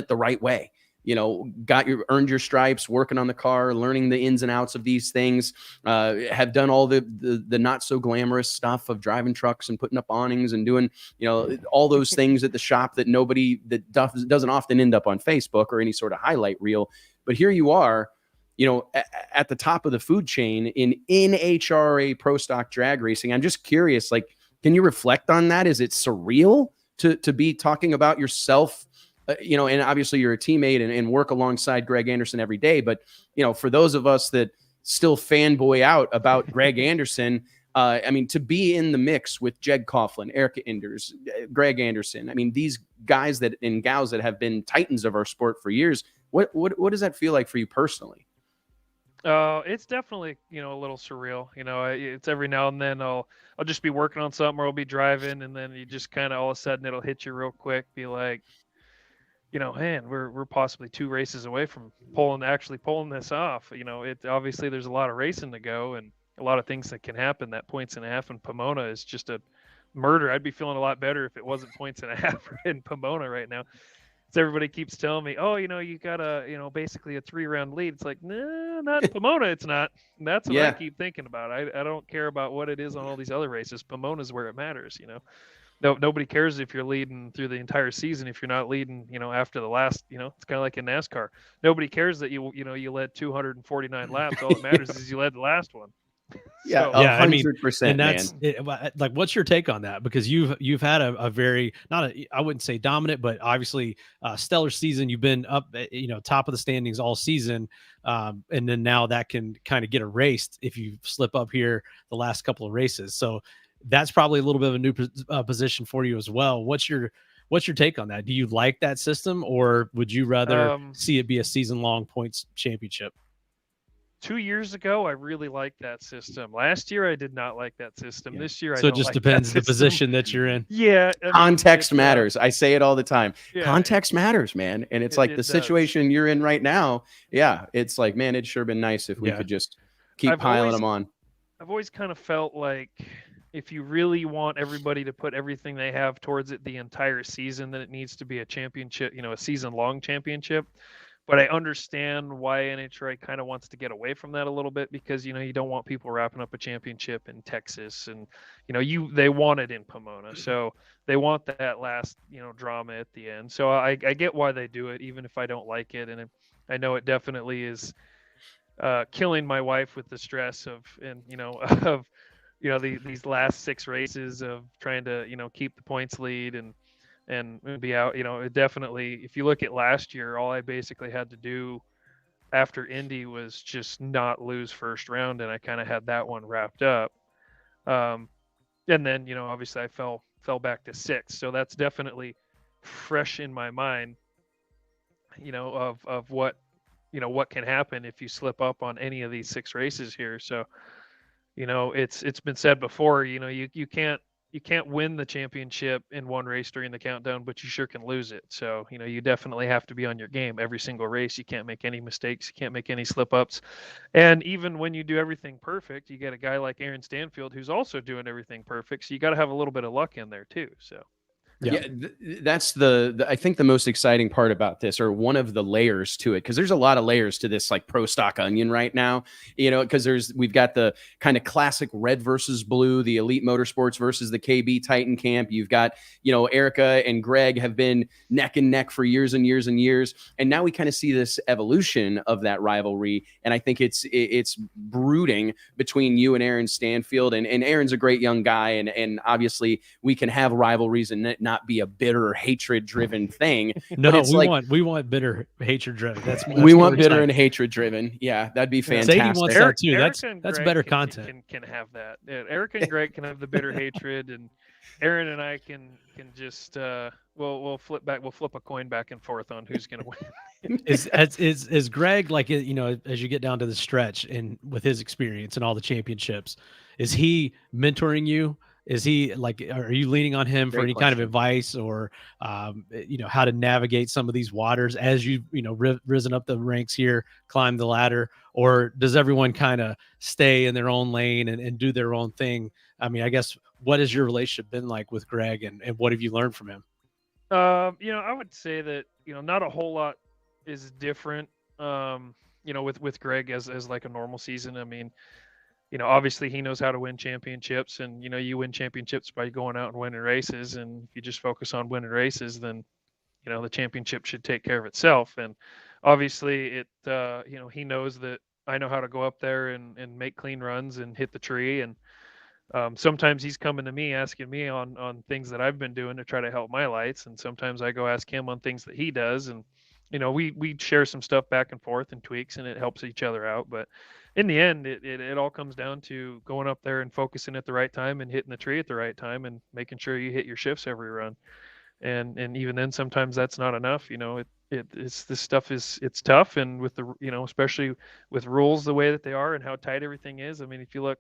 the right way, earned your stripes, working on the car, learning the ins and outs of these things, have done all the not so glamorous stuff of driving trucks and putting up awnings and doing, all those things at the shop that doesn't often end up on Facebook or any sort of highlight reel. But here you are, at the top of the food chain in NHRA Pro Stock drag racing. I'm just curious, can you reflect on that? Is it surreal to be talking about yourself? And obviously you're a teammate and work alongside Greg Anderson every day. But, for those of us that still fanboy out about Greg Anderson, to be in the mix with Jed Coughlin, Erica Enders, Greg Anderson, these guys and gals that have been titans of our sport for years, what does that feel like for you personally? It's definitely, a little surreal. It's every now and then I'll just be working on something, or I'll be driving, and then you just kind of all of a sudden it'll hit you real quick, be like, man, we're possibly 2 races away from actually pulling this off. Obviously there's a lot of racing to go and a lot of things that can happen. That 1.5 points in Pomona is just a murder. I'd be feeling a lot better if it wasn't 1.5 points in Pomona right now. So everybody keeps telling me, oh, you got basically a 3-round lead. It's like, no, not in Pomona. It's not. And that's what I keep thinking about. I don't care about what it is on all these other races. Pomona's where it matters. Nobody cares if you're leading through the entire season. If you're not leading, after the last, it's kind of like in NASCAR. Nobody cares that you led 249 laps. All that matters is you led the last one. Yeah, 100%. And that's like, what's your take on that? Because you've had a very, I wouldn't say dominant, but obviously stellar season. You've been up, top of the standings all season, and then now that can kind of get erased if you slip up here the last couple of races. So that's probably a little bit of a new position for you as well. What's your take on that? Do you like that system, or would you rather see it be a season-long points championship? 2 years ago, I really liked that system. Last year, I did not like that system. Yeah. This year, I so don't it just like depends that the position that you're in. Yeah, context matters. I say it all the time. Yeah, context matters, man. And it's like the situation you're in right now. Yeah, it's like, man, it'd sure been nice if we could just keep piling them on. I've always kind of felt like if you really want everybody to put everything they have towards it the entire season, then it needs to be a championship, a season-long championship. But I understand why NHRA kind of wants to get away from that a little bit, because, you don't want people wrapping up a championship in Texas, and, they want it in Pomona. So they want that last, drama at the end. So I get why they do it, even if I don't like it. And I know it definitely is killing my wife with the stress of, and, of, these last 6 races of trying to, keep the points lead and be out. It definitely, if you look at last year, all I basically had to do after Indy was just not lose first round, and I kind of had that one wrapped up. And then, obviously I fell back to 6. So that's definitely fresh in my mind, of what, what can happen if you slip up on any of these 6 races here. So, it's been said before, you can't win the championship in one race during the countdown, but you sure can lose it. So, you definitely have to be on your game every single race. You can't make any mistakes. You can't make any slip ups. And even when you do everything perfect, you get a guy like Aaron Stanfield who's also doing everything perfect. So you got to have a little bit of luck in there too. So. Yeah, that's the I think the most exciting part about this, or one of the layers to it, because there's a lot of layers to this like pro stock onion right now, because we've got the kind of classic red versus blue, the Elite Motorsports versus the KB Titan Camp. You've got, Erica and Greg have been neck and neck for years and years and years. And now we kind of see this evolution of that rivalry. And I think it's brooding between you and Aaron Stanfield. And Aaron's a great young guy. And obviously we can have rivalries and not be a bitter, hatred-driven thing. No, we want bitter, hatred-driven. We want bitter and hatred-driven. Yeah, that'd be fantastic. Sadie wants that too. That's better content. Can have that. Eric and Greg can have the bitter hatred, and Aaron and I can just we'll flip a coin back and forth on who's going to win. Is Greg, like, as you get down to the stretch and with his experience and all the championships, is he mentoring you? Is he like, are you leaning on him for any kind of advice, or, how to navigate some of these waters as you've, risen up the ranks here, climbed the ladder, or does everyone kind of stay in their own lane and do their own thing? I mean, I guess, what has your relationship been like with Greg, and what have you learned from him? I would say that, not a whole lot is different, with Greg as like a normal season. I mean, obviously he knows how to win championships, and, you win championships by going out and winning races. And if you just focus on winning races, then, the championship should take care of itself. And obviously he knows that I know how to go up there and make clean runs and hit the tree. And sometimes he's coming to me, asking me on things that I've been doing to try to help my lights. And sometimes I go ask him on things that he does. And, we share some stuff back and forth and tweaks, and it helps each other out. But in the end, it all comes down to going up there and focusing at the right time and hitting the tree at the right time and making sure you hit your shifts every run. And even then, sometimes that's not enough. It's this stuff it's tough. And with the, especially with rules the way that they are and how tight everything is. I mean, if you look,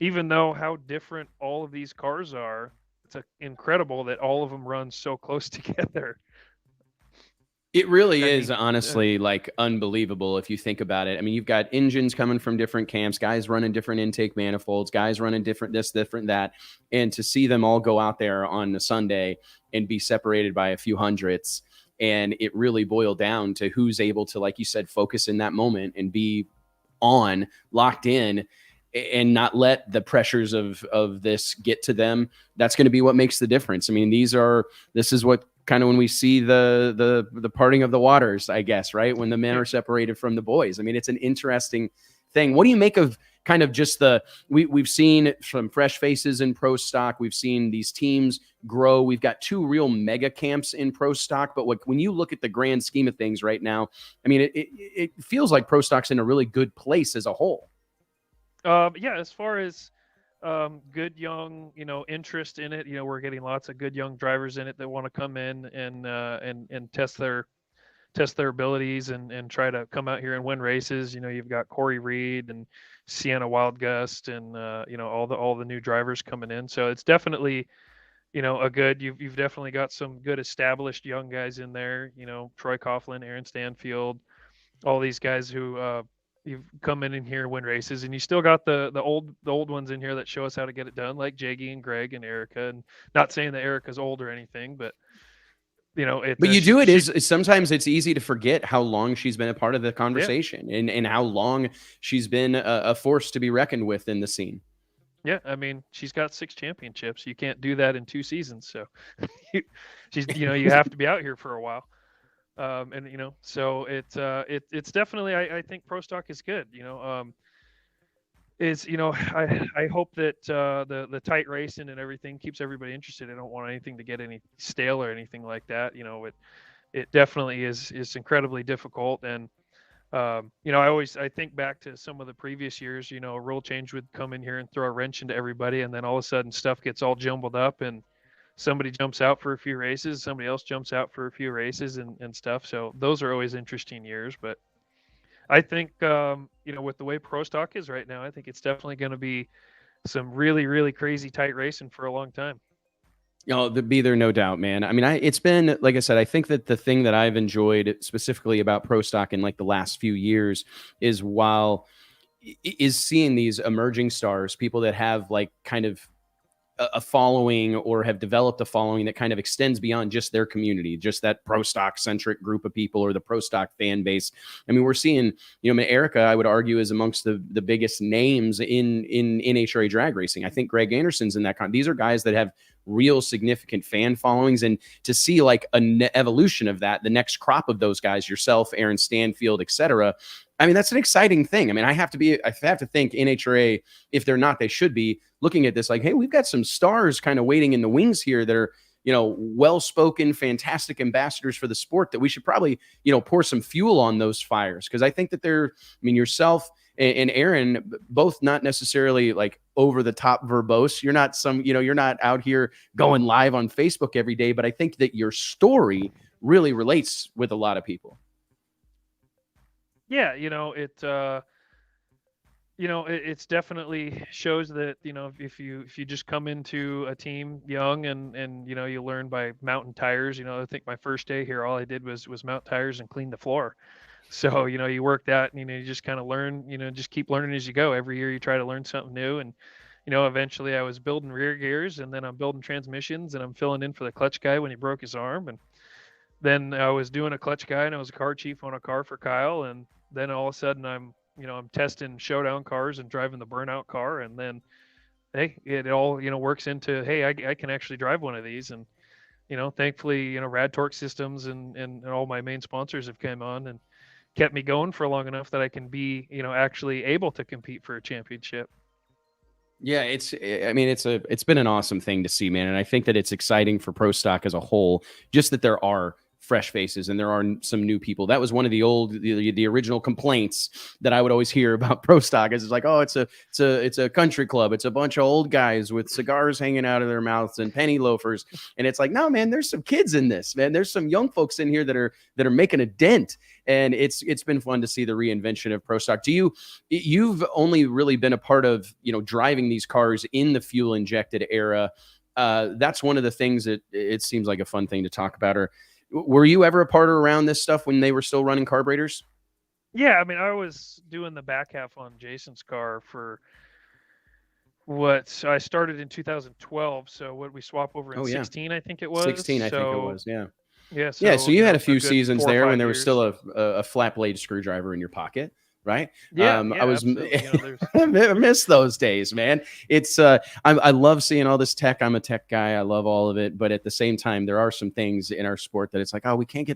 even though how different all of these cars are, it's incredible that all of them run so close together. It really is, honestly, like unbelievable if you think about it. I mean, you've got engines coming from different camps, guys running different intake manifolds, guys running different this, different that. And to see them all go out there on a Sunday and be separated by a few hundredths, and it really boiled down to who's able to, like you said, focus in that moment and be locked in, and not let the pressures of this get to them. That's going to be what makes the difference. I mean, this is what kind of when we see the parting of the waters, I guess, right? When the men are separated from the boys. I mean, it's an interesting thing. What do you make of kind of just we've seen some fresh faces in pro stock. We've seen these teams grow. We've got 2 real mega camps in pro stock. But when you look at the grand scheme of things right now, I mean, it feels like pro stock's in a really good place as a whole. Yeah, as far as good young, interest in it, we're getting lots of good young drivers in it that want to come in and test their abilities and try to come out here and win races. You've got Corey Reed and Sienna Wildgust and all the new drivers coming in. So it's definitely, you've definitely got some good established young guys in there. Troy Coughlin, Aaron Stanfield, all these guys who you've come in here and win races, and you still got the old ones in here that show us how to get it done, like Jaggy and Greg and Erica. And not saying that Erica's old or anything, but But you do it is sometimes it's easy to forget how long she's been a part of the conversation and how long she's been a force to be reckoned with in the scene. Yeah, I mean, she's got 6 championships. You can't do that in 2 seasons. So she's, you have to be out here for a while. And so it's definitely, I think Pro Stock is good. I hope that the tight racing and everything keeps everybody interested. I don't want anything to get any stale or anything like that. It definitely is incredibly difficult. And I think back to some of the previous years. A rule change would come in here and throw a wrench into everybody, and then all of a sudden stuff gets all jumbled up, and somebody jumps out for a few races, somebody else jumps out for a few races and stuff. So those are always interesting years. But I think with the way Pro Stock is right now, I think it's definitely going to be some really, really crazy tight racing for a long time. Be there, no doubt, man. I mean, it's been, like I said, I think that the thing that I've enjoyed specifically about Pro Stock in like the last few years is seeing these emerging stars, people that have like kind of a following or have developed a following that kind of extends beyond just their community, just that Pro Stock centric group of people or the Pro Stock fan base. I mean, we're seeing, Erica, I would argue, is amongst the biggest names in NHRA drag racing. I think Greg Anderson's in that these are guys that have real significant fan followings, and to see like an evolution of that, the next crop of those guys, yourself, Aaron Stanfield, etc. I mean, that's an exciting thing. I mean, I have to think NHRA, if they're not, they should be looking at this like, hey, we've got some stars kind of waiting in the wings here that are, well-spoken, fantastic ambassadors for the sport that we should probably, pour some fuel on those fires. Cause I think that yourself and Aaron, both not necessarily like over the top verbose. You're not you're not out here going live on Facebook every day, but I think that your story really relates with a lot of people. Yeah, it's definitely shows that, if you just come into a team young and you learn by mounting tires. I think my first day here, all I did was mount tires and clean the floor. So, you work that and, you just kind of learn, just keep learning as you go. Every year you try to learn something new. And, eventually I was building rear gears, and then I'm building transmissions, and I'm filling in for the clutch guy when he broke his arm. And then I was doing a clutch guy, and I was a car chief on a car for Kyle. And then all of a sudden I'm testing showdown cars and driving the burnout car. And then, hey, it all, works into, hey, I can actually drive one of these. And, thankfully, Rad Torque Systems and all my main sponsors have come on and kept me going for long enough that I can be, actually able to compete for a championship. Yeah, it's been an awesome thing to see, man. And I think that it's exciting for Pro Stock as a whole, just that there are fresh faces and there are some new people. That was one of the original complaints that I would always hear about Pro Stock. Is it's like, oh, it's a country club. It's a bunch of old guys with cigars hanging out of their mouths and penny loafers. And it's like, no, man, there's some kids in this, man. There's some young folks in here that are making a dent. And it's been fun to see the reinvention of Pro Stock. You've only really been a part of, driving these cars in the fuel injected era. That's one of the things that it seems like a fun thing to talk about. Or were you ever a part of around this stuff when they were still running carburetors? Yeah, I mean, I was doing the back half on Jason's car for I started in 2012. So what we swap over in 16, I think it was. 16, I think it was. Yeah. Yeah. So you had a few seasons there when there was still a flat blade screwdriver in your pocket. Right. I was, I miss those days, man. It's, I love seeing all this tech. I'm a tech guy. I love all of it. But at the same time, there are some things in our sport that it's like, oh, we can't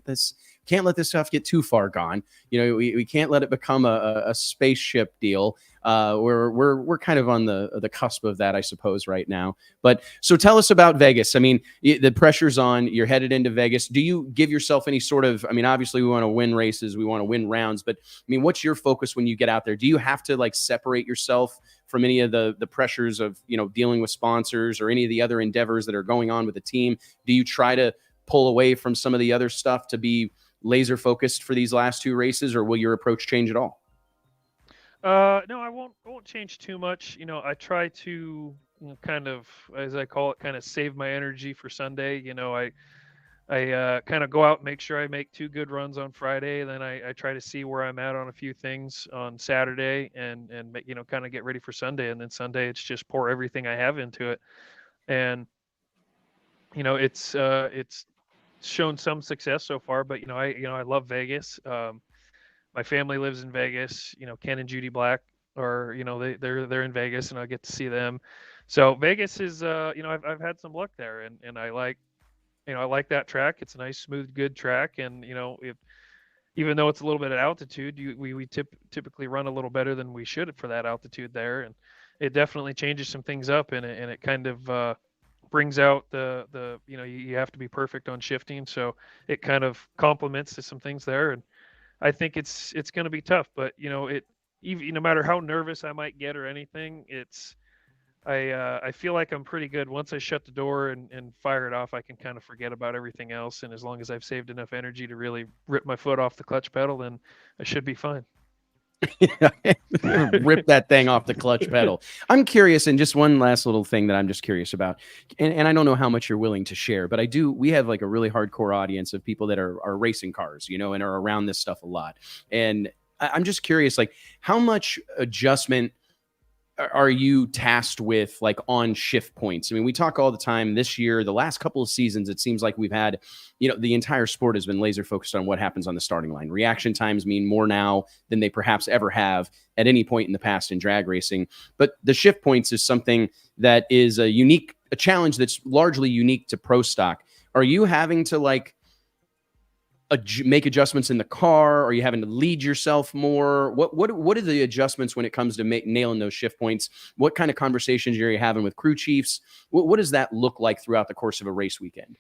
let this stuff get too far gone. We can't let it become a spaceship deal. We're kind of on the cusp of that, I suppose, right now. But so tell us about Vegas. I mean, the pressure's on. You're headed into Vegas. Do you give yourself any sort of, I mean, obviously we want to win races, we want to win rounds, but I mean, what's your focus when you get out there? Do you have to like separate yourself from any of the pressures of, dealing with sponsors or any of the other endeavors that are going on with the team? Do you try to pull away from some of the other stuff to be laser focused for these last 2 races, or will your approach change at all? No, I won't change too much. I try to kind of, as I call it, kind of save my energy for Sunday. I kind of go out and make sure I make 2 good runs on Friday. Then I try to see where I'm at on a few things on Saturday and kind of get ready for Sunday. And then Sunday, it's just pour everything I have into it. And, it's shown some success so far, but I love Vegas. My family lives in Vegas. Ken and Judy Black are, they're in Vegas, and I get to see them. So Vegas is, I've had some luck there, and I like, I like that track. It's a nice, smooth, good track, and even though it's a little bit at altitude, we typically run a little better than we should for that altitude there, and it definitely changes some things up, and it kind of brings out the you have to be perfect on shifting, so it kind of complements to some things there, and I think it's going to be tough, but even no matter how nervous I might get or anything, I feel like I'm pretty good. Once I shut the door and fire it off, I can kind of forget about everything else. And as long as I've saved enough energy to really rip my foot off the clutch pedal, then I should be fine. Rip that thing off the clutch pedal. I'm curious, and just one last little thing that I'm just curious about, and I don't know how much you're willing to share, but we have like a really hardcore audience of people that are racing cars, and are around this stuff a lot. And I'm just curious, like, how much adjustment are you tasked with, like, on shift points? I mean, we talk all the time this year, the last couple of seasons, it seems like we've had, the entire sport has been laser focused on what happens on the starting line. Reaction times mean more now than they perhaps ever have at any point in the past in drag racing. But the shift points is something that is a challenge that's largely unique to pro stock. Are you having to, like, make adjustments in the car? Are you having to lead yourself more? What are the adjustments when it comes to nailing those shift points? What kind of conversations are you having with crew chiefs? What does that look like throughout the course of a race weekend?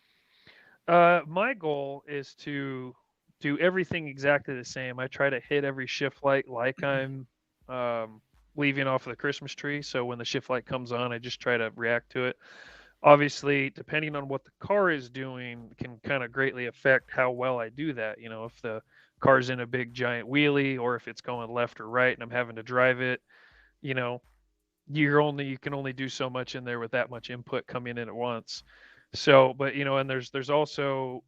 My goal is to do everything exactly the same. I try to hit every shift light like I'm leaving off of the Christmas tree. So when the shift light comes on, I just try to react to it. Obviously, depending on what the car is doing can kind of greatly affect how well I do that. If the car's in a big giant wheelie, or if it's going left or right and I'm having to drive it, you can only do so much in there with that much input coming in at once. So, but and there's also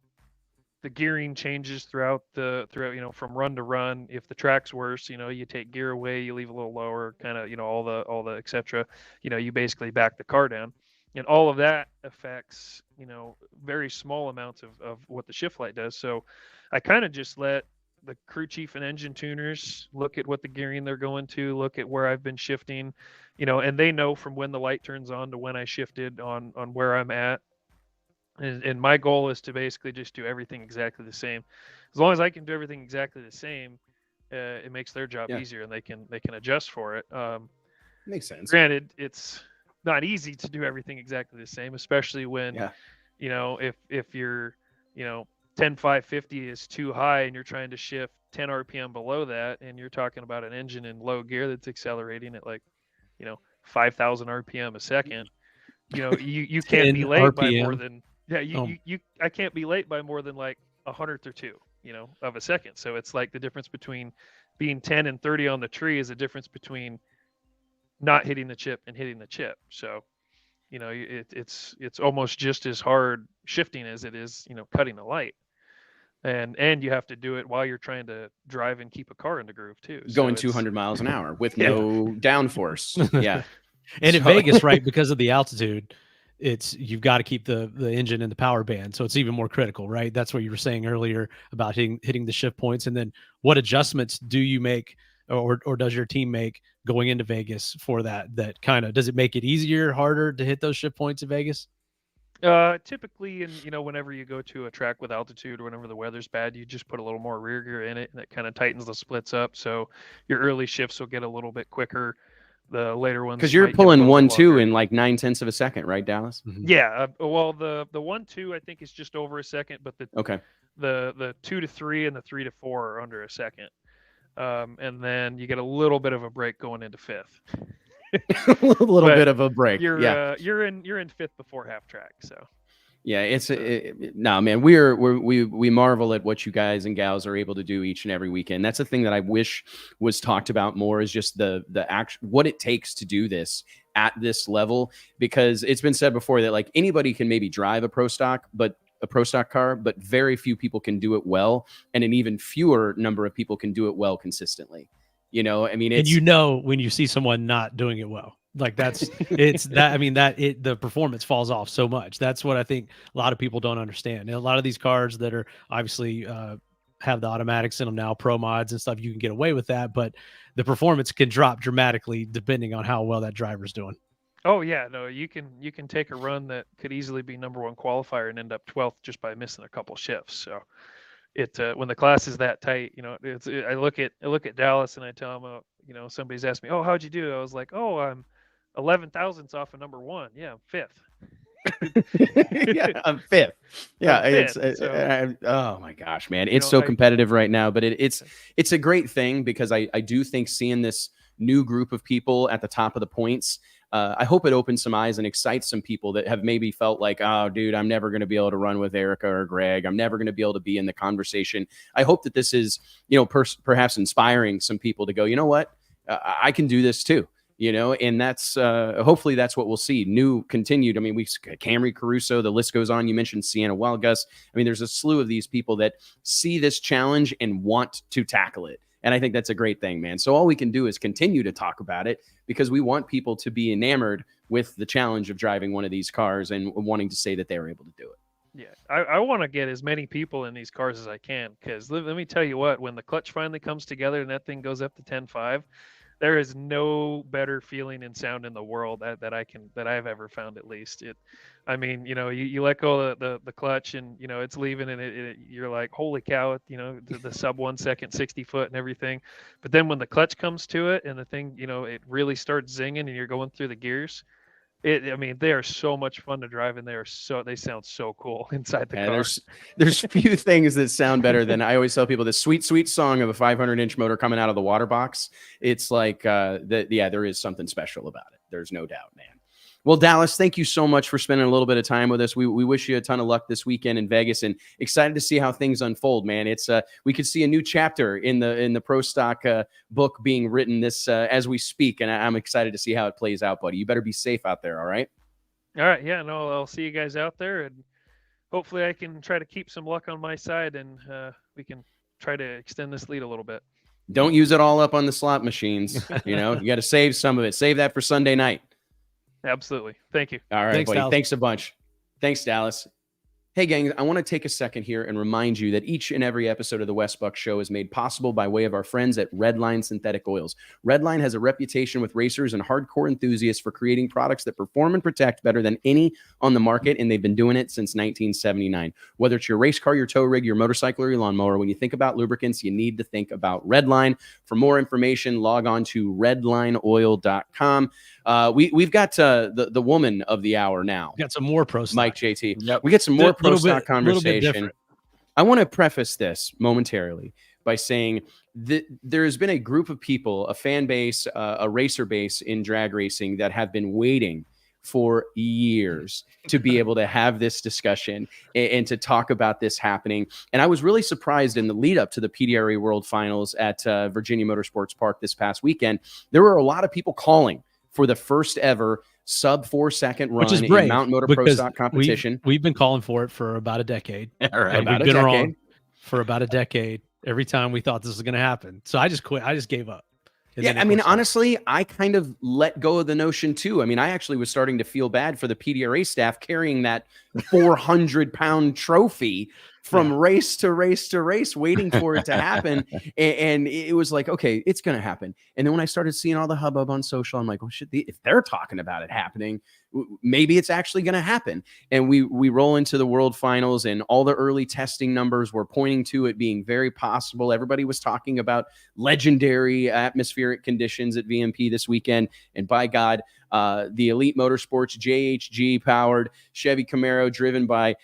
the gearing changes throughout from run to run. If the track's worse, you take gear away, you leave a little lower, kind of all the etc. You basically back the car down. And all of that affects, very small amounts of what the shift light does. So I kind of just let the crew chief and engine tuners look at what the gearing they're going to, look at where I've been shifting, and they know from when the light turns on to when I shifted on where I'm at. And my goal is to basically just do everything exactly the same. As long as I can do everything exactly the same, it makes their job easier, and they can adjust for it. Makes sense. Granted, it's not easy to do everything exactly the same, especially when if you're 10,550 is too high and you're trying to shift 10 RPM below that, and you're talking about an engine in low gear that's accelerating at 5,000 RPM a second. You can't be late by more than I can't be late by more than like 100th or 2 of a second. So it's like the difference between being 10 and 30 on the tree is a difference between not hitting the chip and hitting the chip. So, it's almost just as hard shifting as it is, cutting a light. And you have to do it while you're trying to drive and keep a car in the groove too. Going 200 miles an hour with no downforce. Yeah. And in Vegas, right, because of the altitude, you've got to keep the engine in the power band. So it's even more critical, right? That's what you were saying earlier about hitting the shift points. And then what adjustments do you make or does your team make going into Vegas for that kind of, does it make it easier, harder to hit those shift points in Vegas? Typically, whenever you go to a track with altitude or whenever the weather's bad, you just put a little more rear gear in it, and that kind of tightens the splits up. So your early shifts will get a little bit quicker. The later ones, because you're pulling 1-2 in like 9/10 of a second, right, Dallas? Mm-hmm. Yeah. Well, the 1-2 I think is just over a second, but the 2 to 3 and the 3 to 4 are under a second. And then you get a little bit of a break going into fifth. A little bit of a break. You're in fifth before half track. So yeah, man, we marvel at what you guys and gals are able to do each and every weekend. That's the thing that I wish was talked about more, is just the what it takes to do this at this level, because it's been said before that like anybody can maybe drive a pro stock car, but very few people can do it well, and an even fewer number of people can do it well consistently. I mean, and when you see someone not doing it well. Like the performance falls off so much. That's what I think a lot of people don't understand. And a lot of these cars that are obviously have the automatics in them now, pro mods and stuff, you can get away with that, but the performance can drop dramatically depending on how well that driver's doing. Oh yeah, no, you can take a run that could easily be number one qualifier and end up 12th just by missing a couple shifts. So it when the class is that tight, I look at Dallas and I tell them, somebody's asked me, oh, how'd you do? I was like, oh, I'm 11 thousandths off of number one. Yeah, I'm fifth. Yeah, I'm fifth. Yeah, I'm fifth, oh my gosh, man, it's so competitive right now. But it's a great thing because I do think seeing this new group of people at the top of the points, I hope it opens some eyes and excites some people that have maybe felt like, oh, dude, I'm never going to be able to run with Erica or Greg. I'm never going to be able to be in the conversation. I hope that this is, perhaps inspiring some people to go, you know what, I can do this too. And that's hopefully that's what we'll see. New continued. I mean, Camry Caruso, the list goes on. You mentioned Sienna Wildgus. I mean, there's a slew of these people that see this challenge and want to tackle it. And I think that's a great thing, man. So all we can do is continue to talk about it because we want people to be enamored with the challenge of driving one of these cars and wanting to say that they were able to do it. Yeah, I want to get as many people in these cars as I can because let me tell you what, when the clutch finally comes together and that thing goes up to 10.5, there is no better feeling and sound in the world that I've ever found, at least. You let go of the clutch and it's leaving and you're like, holy cow, the sub 1 second 60 foot and everything. But then when the clutch comes to it and the thing, it really starts zinging and you're going through the gears, they are so much fun to drive and they sound so cool inside the car. There's few things that sound better than, I always tell people, the sweet, sweet song of a 500-inch motor coming out of the water box. It's like, there is something special about it. There's no doubt, man. Well, Dallas, thank you so much for spending a little bit of time with us. We wish you a ton of luck this weekend in Vegas and excited to see how things unfold, man. It's we could see a new chapter in the Pro Stock book being written this as we speak, and I'm excited to see how it plays out, buddy. You better be safe out there, all right? All right, yeah, no, I'll see you guys out there, and hopefully I can try to keep some luck on my side, and we can try to extend this lead a little bit. Don't use it all up on the slot machines. You got to save some of it. Save that for Sunday night. Absolutely. Thank you. All right, thanks, buddy. Dallas. Thanks a bunch. Thanks, Dallas. Hey, gang, I want to take a second here and remind you that each and every episode of the Wes Buck Show is made possible by way of our friends at Redline Synthetic Oils. Redline has a reputation with racers and hardcore enthusiasts for creating products that perform and protect better than any on the market, and they've been doing it since 1979. Whether it's your race car, your tow rig, your motorcycle, or your lawnmower, when you think about lubricants, you need to think about Redline. For more information, log on to redlineoil.com. We've got the woman of the hour now. We got some more Pro Stock. Mike JT. Yep. We get some more Pro Stock little bit conversation. different. I want to preface this momentarily by saying that there's been a group of people, a fan base, a racer base in drag racing that have been waiting for years to be able to have this discussion and to talk about this happening. And I was really surprised in the lead up to the PDRA World Finals at Virginia Motorsports Park this past weekend. There were a lot of people calling for the first ever sub 4 second run in Mountain Motor Pro Stock competition. We've been calling for it for about a decade. All right. We've been wrong for about a decade every time we thought this was going to happen. So I just quit. I just gave up. And Honestly, I kind of let go of the notion too. I actually was starting to feel bad for the PDRA staff carrying that 400-pound trophy from race to race to race, waiting for it to happen. And it was like, okay, it's going to happen. And then when I started seeing all the hubbub on social, I'm like, oh shit, if they're talking about it happening, maybe it's actually going to happen. And we roll into the World Finals, and all the early testing numbers were pointing to it being very possible. Everybody was talking about legendary atmospheric conditions at VMP this weekend. And by God, the Elite Motorsports JHG powered Chevy Camaro, driven by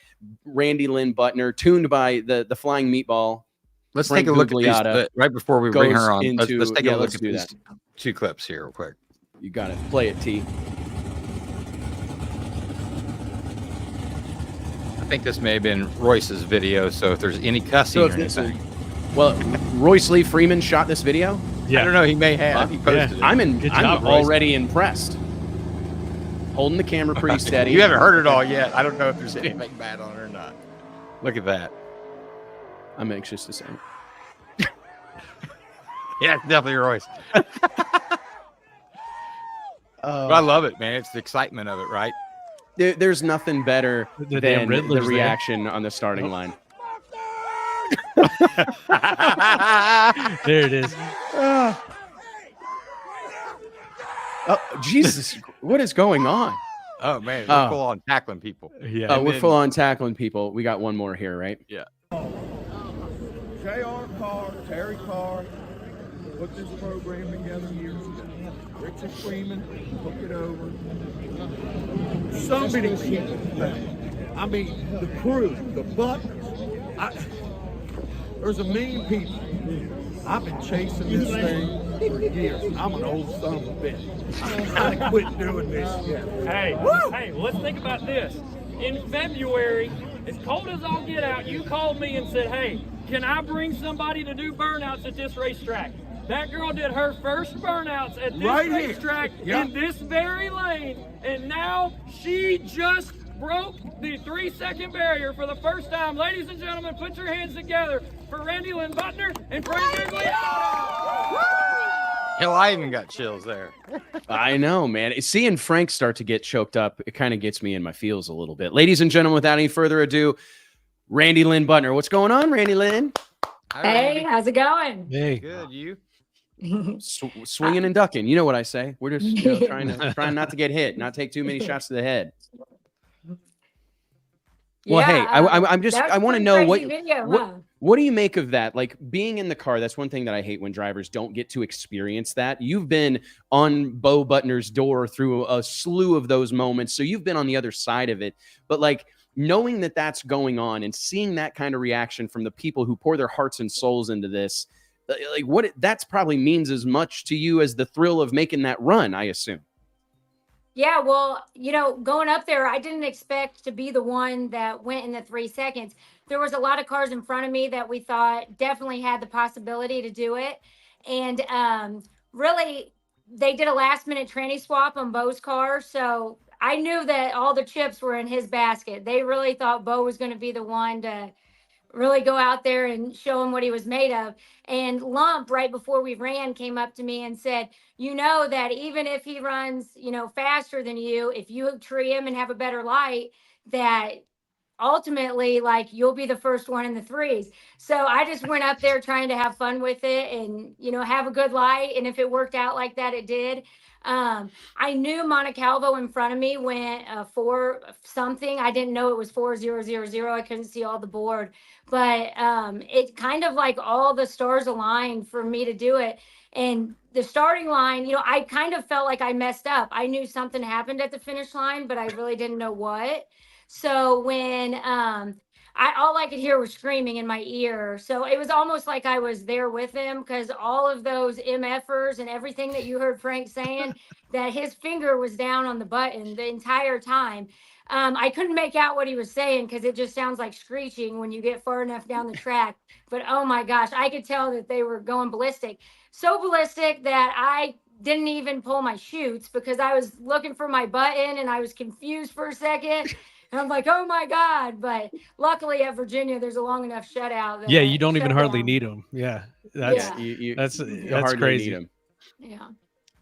Randi Lyn Butner, tuned by the Flying Meatball. Let's take a look at these right before we bring her on. Let's take a look at these two clips here real quick. You got it. Play it, T. I think this may have been Royce's video, so if there's any cussing or anything. Well, Royce Lee Freeman shot this video? Yeah. I don't know. He may have. He posted it. I'm job, already impressed. Holding the camera pretty steady. You haven't heard it all yet. I don't know if there's anything bad on it or not. Look at that. I'm anxious to say. Yeah, it's definitely Royce. But I love it, man. It's the excitement of it, right? There's nothing better The damn than Riddler's the there. reaction on the starting line. There it is. Oh, Jesus. What is going on? Oh man, we're full on tackling people. Yeah. We're full on tackling people. We got one more here, right? Yeah. J.R. Carr, Terry Carr put this program together years ago. Richard Freeman took it over. So many people. I mean, the crew, the Butlers. There's a million people. I've been chasing this thing for years. I'm an old son of a bitch. I quit doing this yet. Hey, let's think about this. In February, as cold as I'll get out, you called me and said, hey, can I bring somebody to do burnouts at this racetrack? That girl did her first burnouts at this racetrack in this very lane, and now she just broke the 3-second barrier for the first time. Ladies and gentlemen, put your hands together for Randi Lyn Butner and Frank Gigliano. Hell, I even got chills there. I know, man. Seeing Frank start to get choked up, it kind of gets me in my feels a little bit. Ladies and gentlemen, without any further ado, Randi Lyn Butner. What's going on, Randi Lyn? Hey, how's it going? Hey. Good, you? Swinging and ducking. You know what I say. We're just trying not to get hit, not take too many shots to the head. Well, hey, I want to know what do you make of that? Like being in the car, that's one thing that I hate when drivers don't get to experience that. You've been on Bo Butner's door through a slew of those moments, so you've been on the other side of it. But like knowing that that's going on and seeing that kind of reaction from the people who pour their hearts and souls into this, like that's probably means as much to you as the thrill of making that run, I assume. Yeah, well, going up there, I didn't expect to be the one that went in the 3 seconds. There was a lot of cars in front of me that we thought definitely had the possibility to do it. And really, they did a last-minute tranny swap on Bo's car. So I knew that all the chips were in his basket. They really thought Bo was going to be the one to really go out there and show him what he was made of. And Lump, right before we ran, came up to me and said, that even if he runs, faster than you, if you tree him and have a better light, that ultimately, like, you'll be the first one in the threes. So I just went up there trying to have fun with it and, have a good light. And if it worked out like that, it did. I knew Montecalvo in front of me went 4 something. I didn't know it was 4000. I couldn't see all the board, but it kind of like all the stars aligned for me to do it. And the starting line, I kind of felt like I messed up. I knew something happened at the finish line, but I really didn't know what. So when all I could hear was screaming in my ear. So it was almost like I was there with him, because all of those MFers and everything that you heard Frank saying, that his finger was down on the button the entire time. I couldn't make out what he was saying because it just sounds like screeching when you get far enough down the track. But oh my gosh, I could tell that they were going ballistic. So ballistic that I didn't even pull my chutes because I was looking for my button and I was confused for a second. And I'm like, oh my God. But luckily at Virginia, there's a long enough shutout. Yeah, you don't even hardly need them. Yeah. That's hardly crazy. need them. Yeah.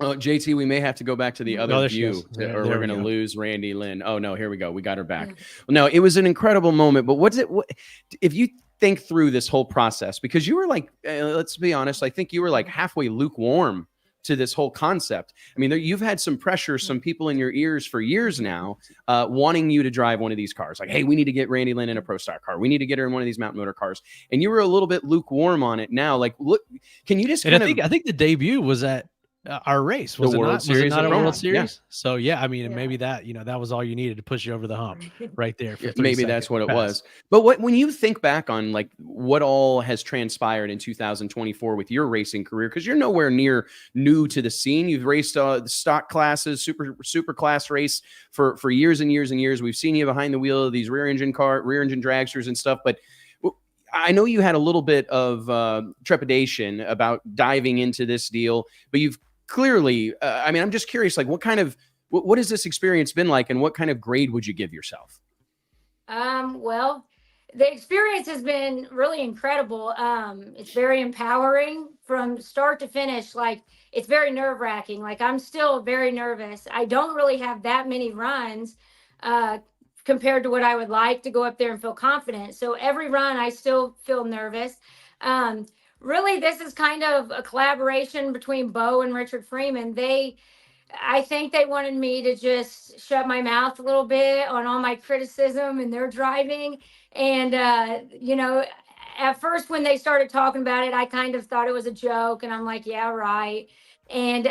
JT, we may have to go back to the other view or we're going to go. lose Randi Lyn. Oh no, here we go. We got her back. Yeah. Well, no, it was an incredible moment, but what if you think through this whole process, because you were like, let's be honest, I think you were like halfway lukewarm to this whole concept. I mean, you've had some pressure, some people in your ears for years now, wanting you to drive one of these cars. Like, hey, we need to get Randi Lyn in a Pro Stock car. We need to get her in one of these Mountain Motor cars. And you were a little bit lukewarm on it now. Like, look, can you just? And I think the debut was at our race. Was it not? Was it not a World Series? Yeah. So yeah, I mean, maybe that that was all you needed to push you over the hump, right there. For maybe that's what it was. But when you think back on like what all has transpired in 2024 with your racing career, because you're nowhere near new to the scene. You've raced stock classes, super class race for years and years and years. We've seen you behind the wheel of these rear engine dragsters and stuff, but I know you had a little bit of trepidation about diving into this deal, but you've clearly, I mean, I'm just curious, like what has this experience been like and what kind of grade would you give yourself? Well, the experience has been really incredible. It's very empowering from start to finish. Like, it's very nerve wracking. Like, I'm still very nervous. I don't really have that many runs compared to what I would like to go up there and feel confident. So every run, I still feel nervous. Really, this is kind of a collaboration between Bo and Richard Freeman. I think they wanted me to just shut my mouth a little bit on all my criticism and their driving. And, you know, at first when they started talking about it, I kind of thought it was a joke, and I'm like, yeah, right. And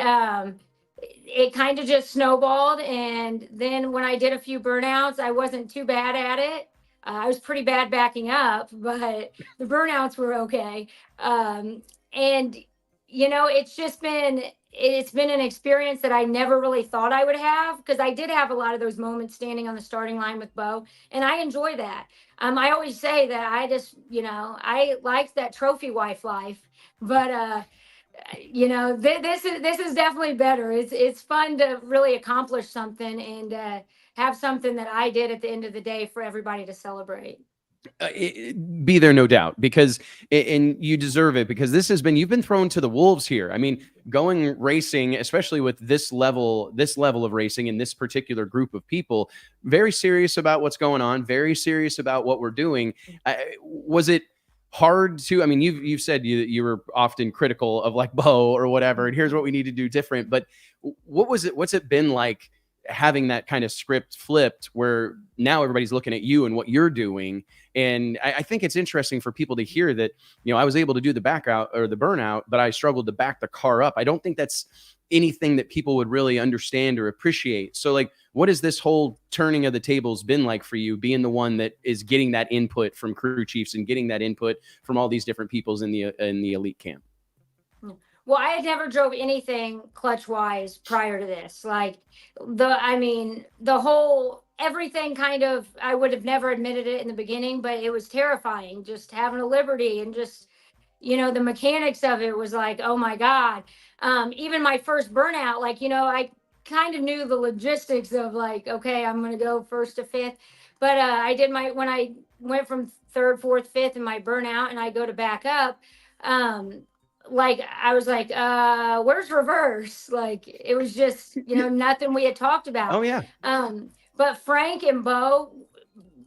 it kind of just snowballed. And then when I did a few burnouts, I wasn't too bad at it. I was pretty bad backing up, but the burnouts were okay. And, you know, it's been an experience that I never really thought I would have, because I did have a lot of those moments standing on the starting line with Bo, and I enjoy that. I always say that I just, you know, I liked that trophy wife life, but you know, this is definitely better. It's fun to really accomplish something and have something that I did at the end of the day for everybody to celebrate. Be there, no doubt, because and you deserve it, because you've been thrown to the wolves here. I mean, going racing, especially with this level of racing and this particular group of people, very serious about what's going on, very serious about what we're doing. Was it hard to, I mean, you've said you were often critical of like Bo or whatever, and here's what we need to do different, but what's it been like having that kind of script flipped, where now everybody's looking at you and what you're doing? And I think it's interesting for people to hear that, you know, I was able to do the back out or the burnout, but I struggled to back the car up. I don't think that's anything that people would really understand or appreciate. So like, what has this whole turning of the tables been like for you, being the one that is getting that input from crew chiefs and getting that input from all these different peoples in the elite camp? Well, I had never drove anything clutch wise prior to this. Like the whole everything kind of, I would have never admitted it in the beginning, but it was terrifying just having a Liberty, and just, you know, the mechanics of it was like, oh my God. Even my first burnout, like, you know, I kind of knew the logistics of like, okay, I'm going to go first to fifth. But when I went from third, fourth, fifth in my burnout, and I go to back up, like I was like, where's reverse? Like, it was just, you know, nothing we had talked about. Oh yeah. But Frank and Bo,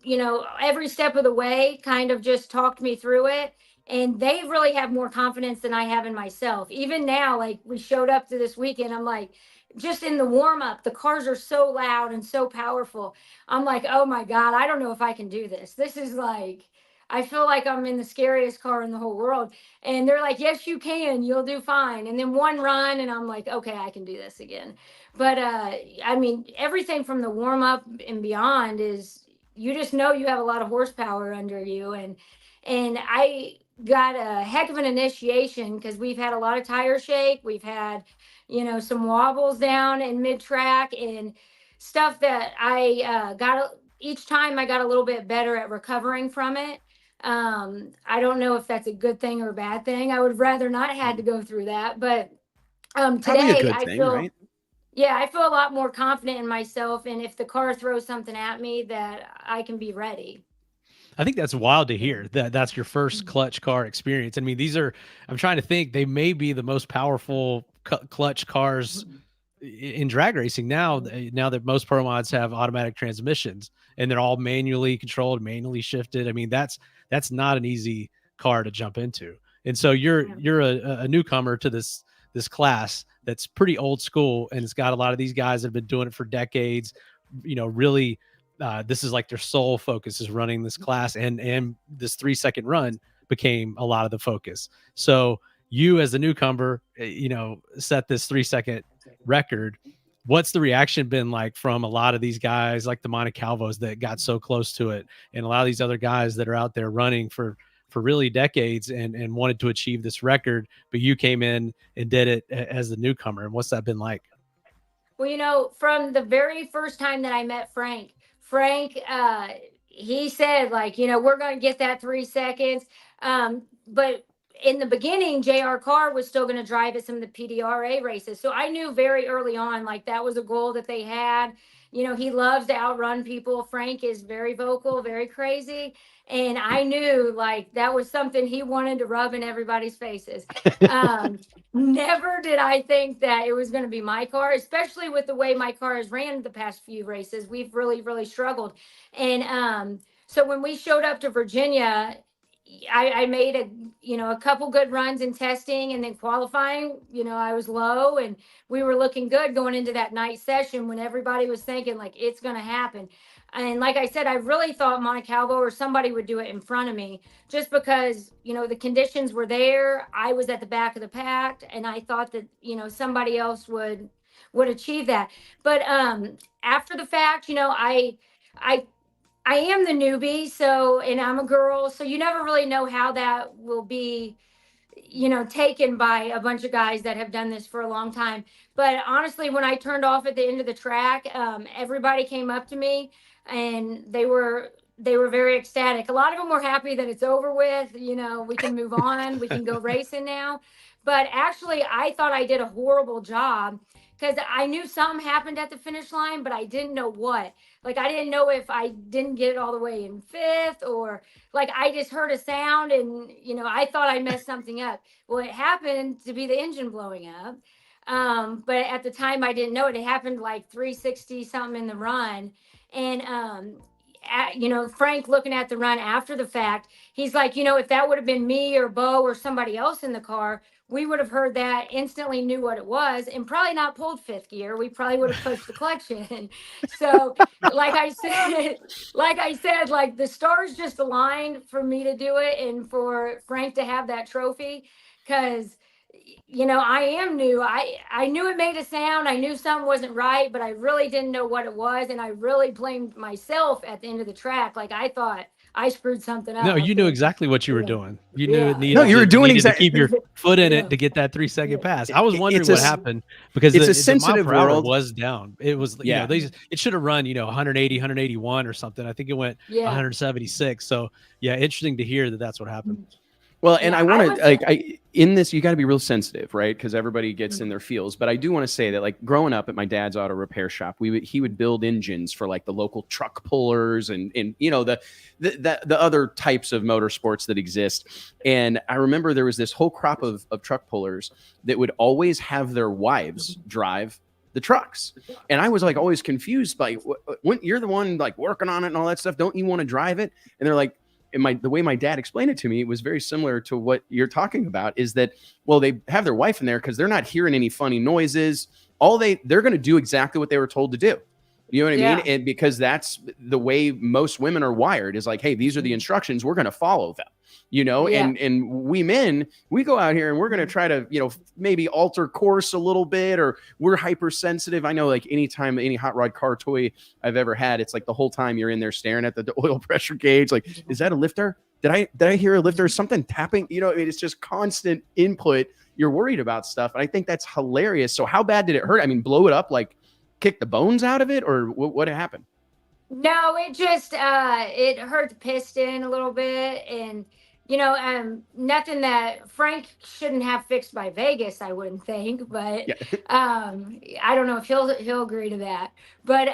you know, every step of the way kind of just talked me through it, and they really have more confidence than I have in myself. Even now, like, we showed up to this weekend, I'm like, just in the warm up, the cars are so loud and so powerful. I'm like, oh my God, I don't know if I can do this. This is like, I feel like I'm in the scariest car in the whole world. And they're like, yes, you can, you'll do fine. And then one run, and I'm like, okay, I can do this again. But I mean, everything from the warm up and beyond is, you just know you have a lot of horsepower under you. And I got a heck of an initiation, because we've had a lot of tire shake. We've had, you know, some wobbles down in mid track and stuff that each time I got a little bit better at recovering from it. I don't know if that's a good thing or a bad thing. I would rather not have had to go through that, but today I feel, right? Yeah, I feel a lot more confident in myself, and if the car throws something at me, that I can be ready. I think that's wild to hear that that's your first clutch car experience. I mean, I'm trying to think, they may be the most powerful clutch cars in drag racing now that most pro mods have automatic transmissions, and they're all manually controlled, manually shifted. I mean, that's not an easy car to jump into. And so you're a newcomer to this class that's pretty old school, and it's got a lot of these guys that have been doing it for decades. You know, really, this is like their sole focus is running this class, and this 3-second run became a lot of the focus. So you, as the newcomer, you know, set this 3-second record. What's the reaction been like from a lot of these guys, like the Monte Calvos that got so close to it, and a lot of these other guys that are out there running for really decades and wanted to achieve this record, but you came in and did it as the newcomer? And what's that been like? Well, you know, from the very first time that I met Frank, he said, like, you know, we're going to get that 3 seconds. But in the beginning, JR Carr was still going to drive at some of the PDRA races. So I knew very early on, like, that was a goal that they had. he loves to outrun people. Frank is very vocal, very crazy. And I knew like that was something he wanted to rub in everybody's faces. Never did I think that it was going to be my car, especially with the way my car has ran the past few races. We've really, really struggled. And so when we showed up to Virginia, I made a couple good runs in testing, and then qualifying, I was low and we were looking good going into that night session when everybody was thinking like it's going to happen. And like I said, I really thought Montecalvo or somebody would do it in front of me just because, the conditions were there. I was at the back of the pack and I thought that, somebody else would achieve that. But after the fact, I am the newbie, and I'm a girl, so you never really know how that will be, taken by a bunch of guys that have done this for a long time. But honestly, when I turned off at the end of the track, everybody came up to me and they were very ecstatic. A lot of them were happy that it's over with, we can move on, we can go racing now. But actually, I thought I did a horrible job because I knew something happened at the finish line, but I didn't know what. Like, I didn't know if I didn't get it all the way in fifth, or like I just heard a sound and, I thought I messed something up. Well, it happened to be the engine blowing up. But at the time I didn't know it. It happened like 360 something in the run. And, Frank looking at the run after the fact, he's like, if that would have been me or Bo or somebody else in the car, we would have heard that, instantly knew what it was, and probably not pulled fifth gear. We probably would have pushed the clutch in. So like I said, like the stars just aligned for me to do it and for Frank to have that trophy. Cause I am new. I knew it made a sound. I knew something wasn't right, but I really didn't know what it was. And I really blamed myself at the end of the track. Like I thought I screwed something up. No, you knew exactly what you were doing. You knew it needed. No, you were doing exactly. Keep your foot in it to get that 3 second pass. I was wondering what happened because it's a sensitive the mile per hour world. Was down. It was, it should have run, 180, 181 or something. I think it went 176. So yeah, interesting to hear that that's what happened. Well, and I want to in this, you got to be real sensitive, right? Because everybody gets in their feels. But I do want to say that, like, growing up at my dad's auto repair shop, he would build engines for like the local truck pullers and the other types of motorsports that exist. And I remember there was this whole crop of truck pullers that would always have their wives drive the trucks. And I was like always confused by when you're the one like working on it and all that stuff. Don't you want to drive it? And they're like, the way my dad explained it to me, it was very similar to what you're talking about, is that, well, they have their wife in there because they're not hearing any funny noises. They're going to do exactly what they were told to do. You know what I mean? And because that's the way most women are wired, is like, hey, these are the instructions, we're going to follow them, and we men, we go out here and we're going to try to, maybe alter course a little bit, or we're hypersensitive. I know, like, anytime any hot rod car toy I've ever had, it's like the whole time you're in there staring at the oil pressure gauge. Like, is that a lifter? Did I hear a lifter? Something tapping? It's just constant input. You're worried about stuff. And I think that's hilarious. So how bad did it hurt? I mean, blow it up, like kick the bones out of it, or what happened? No, it just, it hurt the piston a little bit. And, nothing that Frank shouldn't have fixed by Vegas, I wouldn't think, but, I don't know if he'll agree to that. But,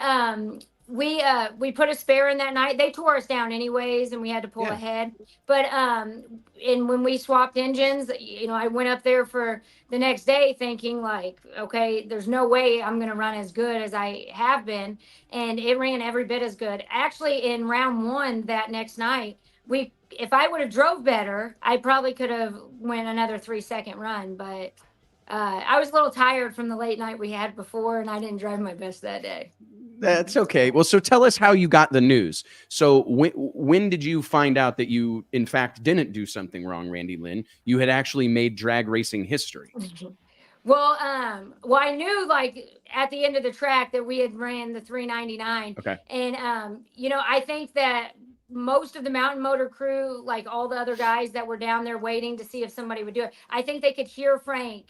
we put a spare in that night. They tore us down anyways, and we had to pull ahead. But and when we swapped engines, I went up there for the next day thinking like, okay, there's no way I'm going to run as good as I have been. And it ran every bit as good. Actually, in round one that next night, if I would have drove better, I probably could have went another 3 second run. But I was a little tired from the late night we had before, and I didn't drive my best that day. That's okay. Well, so tell us how you got the news. So when did you find out that you, in fact, didn't do something wrong, Randi Lyn? You had actually made drag racing history. Well, I knew like at the end of the track that we had ran the 399. Okay. And, I think that most of the mountain motor crew, like all the other guys that were down there waiting to see if somebody would do it, I think they could hear Frank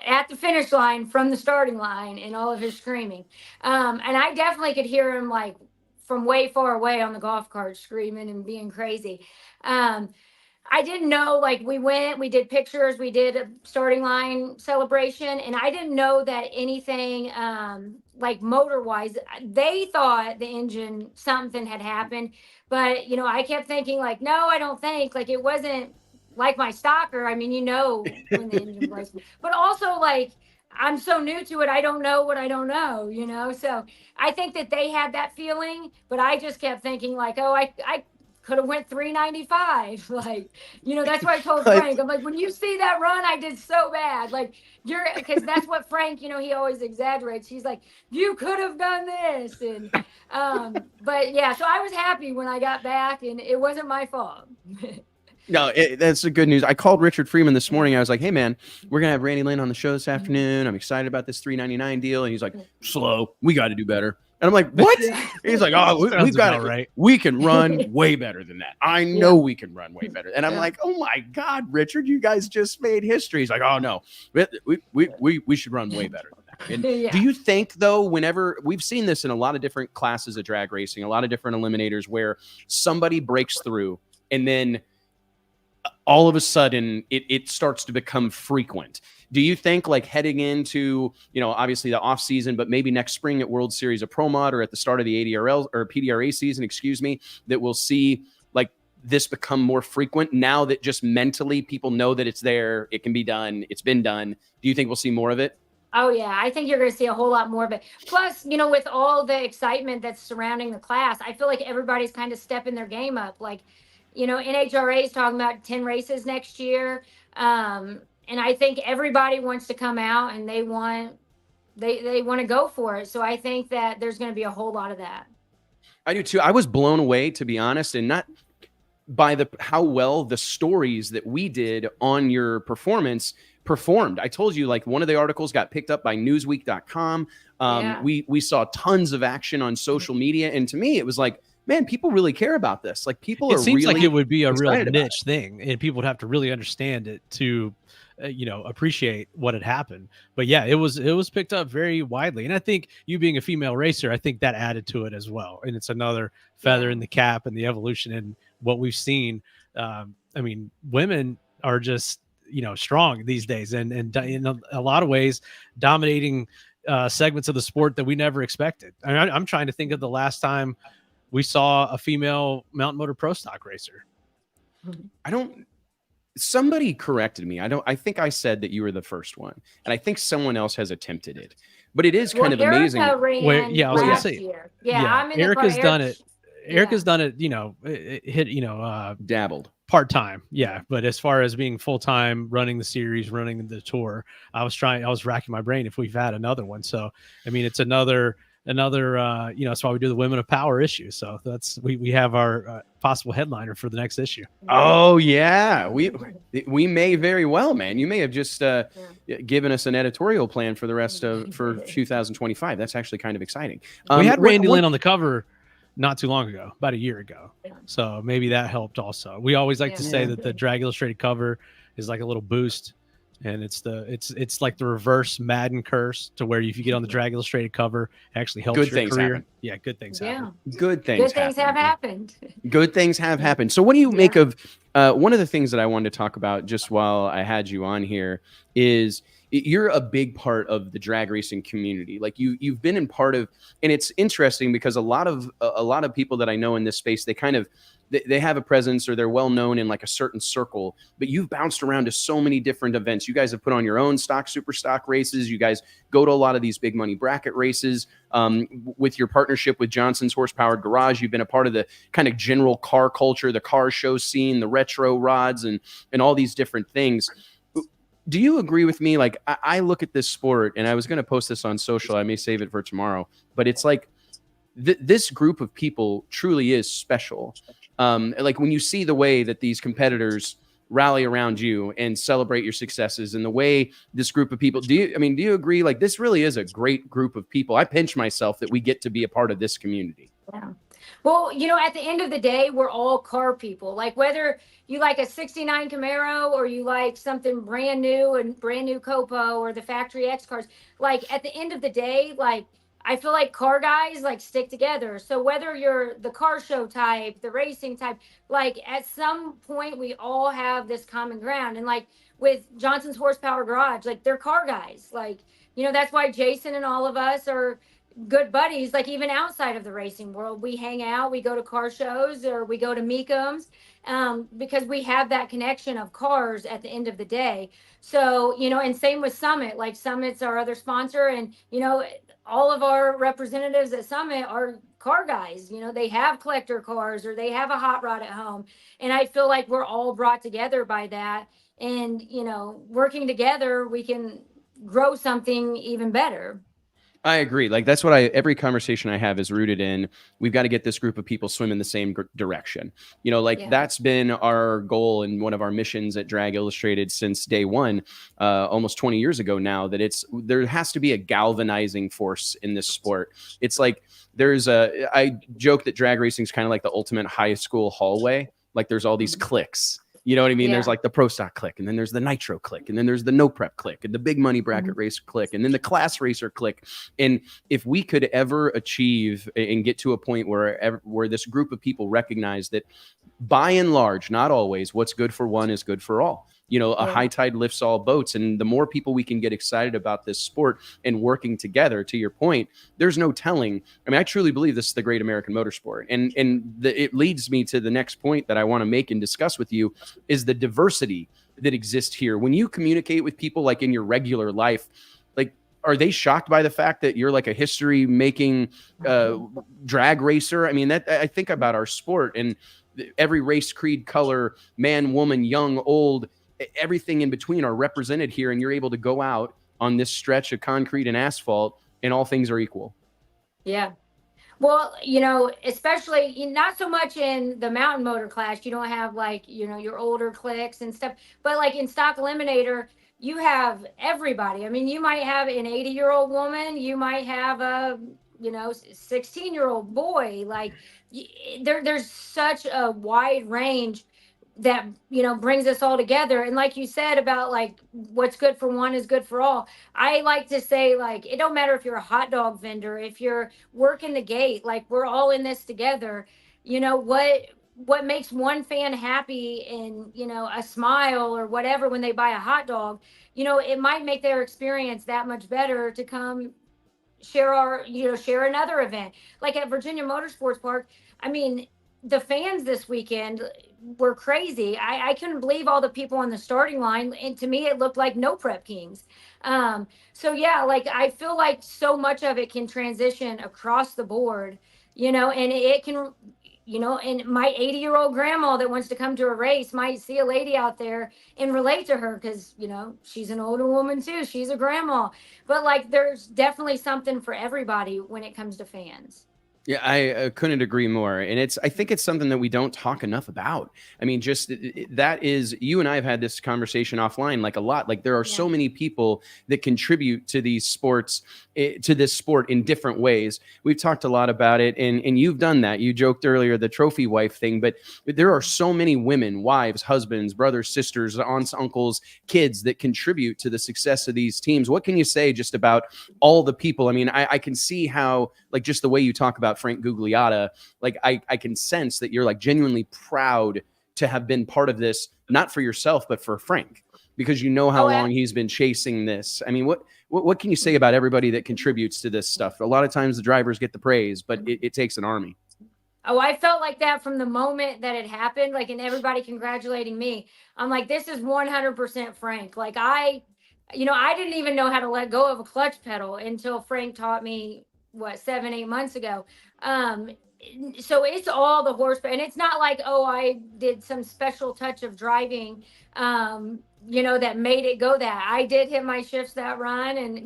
at the finish line from the starting line and all of his screaming. And I definitely could hear him like from way far away on the golf cart screaming and being crazy. I didn't know, like, we did pictures, we did a starting line celebration, and I didn't know that anything, like motor wise, they thought the engine, something had happened. But, I kept thinking, like, no, I don't think, like, it wasn't like my stalker. I mean, when the engine breaks, but also, like, I'm so new to it. I don't know what I don't know, so I think that they had that feeling, but I just kept thinking, like, oh, I could have went 395. Like, that's why I told Frank, I'm like, when you see that run, I did so bad. Like, because that's what Frank, he always exaggerates. He's like, you could have done this. And, but yeah, so I was happy when I got back, and it wasn't my fault. No, that's the good news. I called Richard Freeman this morning. I was like, hey, man, we're going to have Randi Lyn on the show this afternoon. I'm excited about this $399 deal. And he's like, slow. We got to do better. And I'm like, what? He's like, oh, we've got it. Right. We can run way better than that. I know we can run way better. And I'm like, oh, my God, Richard, you guys just made history. He's like, oh, no, we should run way better than that. And do you think, though, whenever we've seen this in a lot of different classes of drag racing, a lot of different eliminators where somebody breaks through and then all of a sudden it starts to become frequent. Do you think, like, heading into, obviously the off season, but maybe next spring at World Series of Pro Mod or at the start of the ADRL or PDRA season, that we'll see like this become more frequent now that just mentally people know that it's there, it can be done, it's been done? Do you think we'll see more of it? Oh yeah, I think you're going to see a whole lot more of it. Plus, with all the excitement that's surrounding the class, I feel like everybody's kind of stepping their game up. Like, NHRA is talking about 10 races next year. And I think everybody wants to come out and they want to go for it. So I think that there's going to be a whole lot of that. I do too. I was blown away, to be honest, and not by how well the stories that we did on your performance performed. I told you, like, one of the articles got picked up by Newsweek.com. We saw tons of action on social media. And to me, it was like, man, people really care about this. Like, people it seems really like it would be a real niche thing, and people would have to really understand it to, appreciate what had happened. But yeah, it was picked up very widely. And I think you being a female racer, I think that added to it as well. And it's another feather in the cap and the evolution in what we've seen. I mean, women are just, strong these days and in a lot of ways dominating segments of the sport that we never expected. I mean, I'm trying to think of the last time we saw a female mountain motor pro stock racer. Somebody corrected me. I think I said that you were the first one, and I think someone else has attempted it, but it is kind of amazing. I was going to say, Erica's done it. Erica's done it, dabbled part-time. Yeah. But as far as being full-time, running the series, running the tour, I was racking my brain if we've had another one. So, I mean, it's another, that's why we do the Women of Power issue. So we have our possible headliner for the next issue. Oh yeah. We may very well, man. You may have just given us an editorial plan for the rest for 2025. That's actually kind of exciting. We had Randi Lyn on the cover not too long ago, about a year ago. So maybe that helped also. We always like to say that the Drag Illustrated cover is like a little boost. And it's like the reverse Madden curse, to where if you get on the Drag Illustrated cover, it actually helps your career. Happen. Yeah, good things happen. Good things have happened. Good things have happened. So what do you make of one of the things that I wanted to talk about just while I had you on here is you're a big part of the drag racing community. Like you've been in part of, and it's interesting because a lot of people that I know in this space, they have a presence or they're well known in like a certain circle, but you've bounced around to so many different events. You guys have put on your own stock, super stock races. You guys go to a lot of these big money bracket races. With your partnership with Johnson's Horsepowered Garage, you've been a part of the kind of general car culture, the car show scene, the retro rods, and all these different things. Do you agree with me? Like, I look at this sport, and I was going to post this on social. I may save it for tomorrow, but it's like this group of people truly is special. Like when you see the way that these competitors rally around you and celebrate your successes, and the way this group of people, do you agree? Like, this really is a great group of people. I pinch myself that we get to be a part of this community. Yeah. Well, at the end of the day, we're all car people. Like, whether you like a 69 Camaro or you like something brand new Copo or the Factory X cars, like at the end of the day, like I feel like car guys like stick together. So whether you're the car show type, the racing type, like at some point we all have this common ground. And like with Johnson's Horsepower Garage, like they're car guys. Like, that's why Jason and all of us are good buddies. Like even outside of the racing world, we hang out, we go to car shows or we go to Meekums, because we have that connection of cars at the end of the day. So, and same with Summit, like Summit's our other sponsor, and, all of our representatives at Summit are car guys. They have collector cars or they have a hot rod at home. And I feel like we're all brought together by that. And, working together, we can grow something even better. I agree. Like that's what every conversation I have is rooted in. We've got to get this group of people swim in the same direction. That's been our goal and one of our missions at Drag Illustrated since day one, almost 20 years ago now, that there has to be a galvanizing force in this sport. It's like I joke that drag racing is kind of like the ultimate high school hallway. Like there's all these cliques. You know what I mean? Yeah. There's like the Pro Stock clique, and then there's the Nitro clique, and then there's the No Prep clique, and the big money bracket racer clique, and then the class racer clique. And if we could ever achieve and get to a point where this group of people recognize that by and large, not always, what's good for one is good for all. High tide lifts all boats. And the more people we can get excited about this sport and working together, to your point, there's no telling. I mean, I truly believe this is the great American motorsport. And it leads me to the next point that I want to make and discuss with you is the diversity that exists here. When you communicate with people like in your regular life, like, are they shocked by the fact that you're like a history making drag racer? I mean, I think about our sport and every race, creed, color, man, woman, young, old, everything in between are represented here, and you're able to go out on this stretch of concrete and asphalt and all things are equal. Yeah. Well, especially not so much in the mountain motor class, you don't have like, your older cliques and stuff, but like in stock eliminator, you have everybody. I mean, you might have an 80-year-old woman, you might have a 16-year-old boy. Like there's such a wide range that brings us all together. And like you said about like what's good for one is good for all, I like to say, like, it don't matter if you're a hot dog vendor, if you're working the gate, like we're all in this together. What makes one fan happy and a smile or whatever when they buy a hot dog, it might make their experience that much better to come share another event like at Virginia Motorsports Park. I mean, the fans this weekend were crazy. I couldn't believe all the people on the starting line. And to me, it looked like No Prep Kings. So yeah, like I feel like so much of it can transition across the board, and it can, and my 80-year-old grandma that wants to come to a race might see a lady out there and relate to her because, she's an older woman too. She's a grandma. But like there's definitely something for everybody when it comes to fans. Yeah, I couldn't agree more. And I think it's something that we don't talk enough about. I mean, just that is, you and I have had this conversation offline, like a lot. Like there are so many people that contribute to these sports, to this sport in different ways. We've talked a lot about it, and you've done that. You joked earlier, the trophy wife thing, but there are so many women, wives, husbands, brothers, sisters, aunts, uncles, kids that contribute to the success of these teams. What can you say just about all the people? I mean, I can see how, like, just the way you talk about Frank Gugliotta, like I can sense that you're like genuinely proud to have been part of this, not for yourself, but for Frank, because you know how long he's been chasing this. I mean, what can you say about everybody that contributes to this stuff? A lot of times the drivers get the praise, but it takes an army. Oh, I felt like that from the moment that it happened, like, and everybody congratulating me. I'm like, this is 100% Frank. Like I didn't even know how to let go of a clutch pedal until Frank taught me 7-8 months ago. So it's all the horsepower, and it's not like, oh, I did some special touch of driving, that made it go that. I did hit my shifts that run, and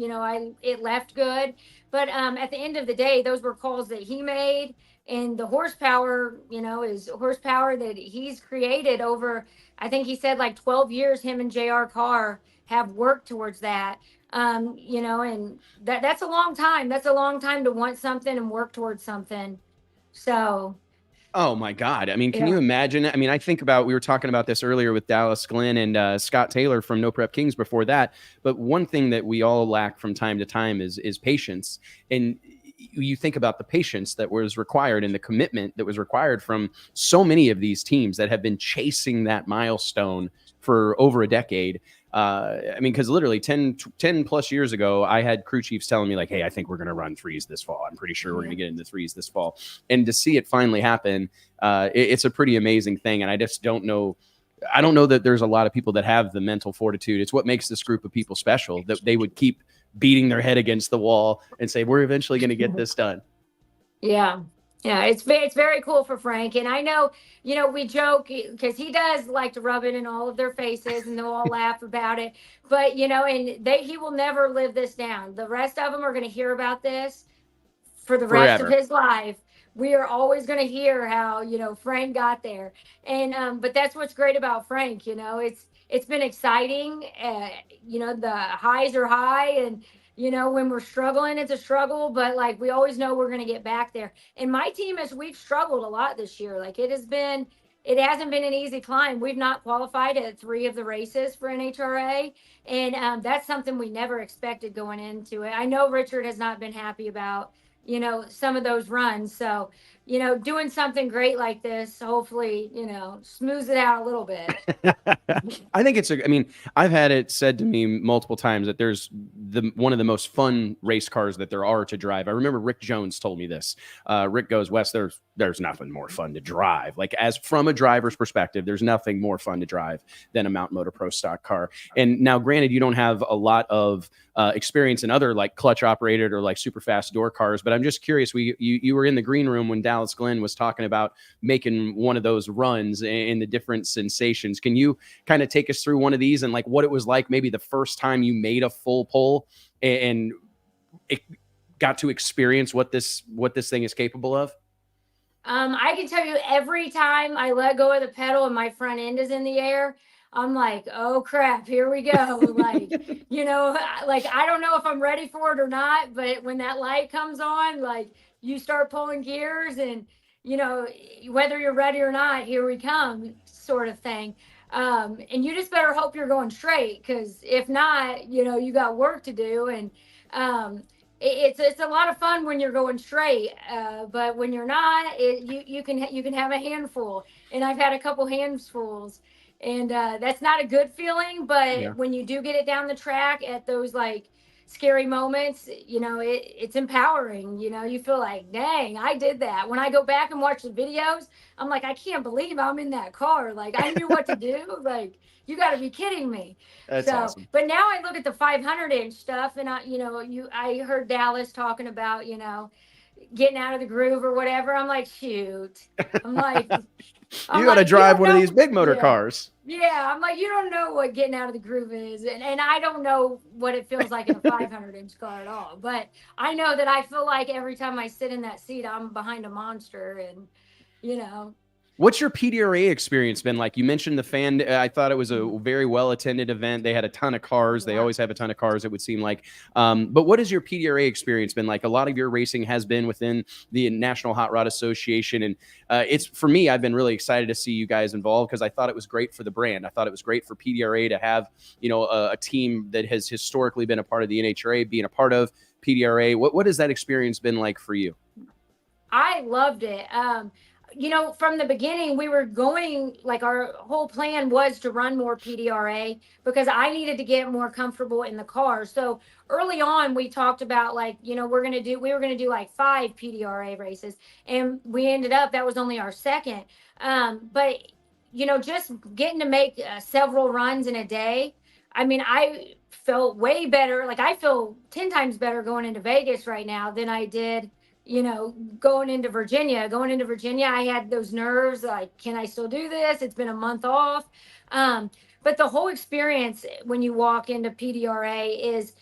it left good. But at the end of the day, those were calls that he made, and the horsepower, is horsepower that he's created over, I think he said like 12 years. Him and JR Carr have worked towards that. And that's a long time. That's a long time to want something and work towards something. So. Oh my God. I mean, can you imagine? I mean, I think about, we were talking about this earlier with Dallas Glenn and Scott Taylor from No Prep Kings before that. But one thing that we all lack from time to time is patience. And you think about the patience that was required and the commitment that was required from so many of these teams that have been chasing that milestone for over a decade. I mean, because literally 10 plus years ago, I had crew chiefs telling me like, hey, I think we're going to run threes this fall. I'm pretty sure we're going to get into threes this fall. And to see it finally happen, it's a pretty amazing thing. And I just don't know. I don't know that there's a lot of people that have the mental fortitude. It's what makes this group of people special, that they would keep beating their head against the wall and say, we're eventually going to get this done. Yeah. Yeah, it's very cool for Frank. And I know, we joke because he does like to rub it in all of their faces and they'll all laugh about it. But, and he will never live this down. The rest of them are going to hear about this for the rest of his life. We are always going to hear how, Frank got there. And, but that's what's great about Frank, it's been exciting. The highs are high and, when we're struggling, it's a struggle, but like, we always know we're going to get back there. And my team we've struggled a lot this year. Like it hasn't been an easy climb. We've not qualified at 3 of the races for NHRA. And that's something we never expected going into it. I know Richard has not been happy about, some of those runs. So, doing something great like this, hopefully, smooths it out a little bit. I think I've had it said to me multiple times that there's one of the most fun race cars that there are to drive. I remember Rick Jones told me this. Rick goes, Wes, there's nothing more fun to drive. Like as from a driver's perspective, there's nothing more fun to drive than a Mount Motor Pro Stock car. And now granted, you don't have a lot of experience in other like clutch operated or like super fast door cars, but I'm just curious. You were in the green room when Dallas Glenn was talking about making one of those runs and the different sensations. Can you kind of take us through one of these and like what it was like maybe the first time you made a full pull and it got to experience what this thing is capable of? I can tell you every time I let go of the pedal and my front end is in the air, I'm like, oh crap, here we go. Like, like, I don't know if I'm ready for it or not, but when that light comes on, like you start pulling gears and, whether you're ready or not, here we come sort of thing. And you just better hope you're going straight. Cause if not, you got work to do. And, it's a lot of fun when you're going straight, but when you're not, you can have a handful, and I've had a couple handfuls, and that's not a good feeling. But when you do get it down the track at those like scary moments, it's empowering. You feel like, dang, I did that. When I go back and watch the videos, I'm like, I can't believe I'm in that car. Like I knew what to do. Like you got to be kidding me. That's awesome. But now I look at the 500-inch stuff, and I heard Dallas talking about, getting out of the groove or whatever. I'm like, shoot. I'm like, you got to drive one of these big motor cars. Yeah, I'm like, you don't know what getting out of the groove is, and I don't know what it feels like in a 500-inch car at all. But I know that I feel like every time I sit in that seat, I'm behind a monster, and What's your PDRA experience been like? You mentioned the fan. I thought it was a very well-attended event. They had a ton of cars. They always have a ton of cars, it would seem like. But what has your PDRA experience been like? A lot of your racing has been within the National Hot Rod Association. And it's for me, I've been really excited to see you guys involved because I thought it was great for the brand. I thought it was great for PDRA to have, a team that has historically been a part of the NHRA, being a part of PDRA. What has that experience been like for you? I loved it. From the beginning, we were going, like our whole plan was to run more PDRA because I needed to get more comfortable in the car. So early on, we talked about like, we were going to do like 5 PDRA races, and we ended up, that was only our second. But, just getting to make several runs in a day. I mean, I felt way better. Like I feel 10 times better going into Vegas right now than I did going into Virginia. I had those nerves, like, can I still do this? It's been a month off. But the whole experience when you walk into PDRA is,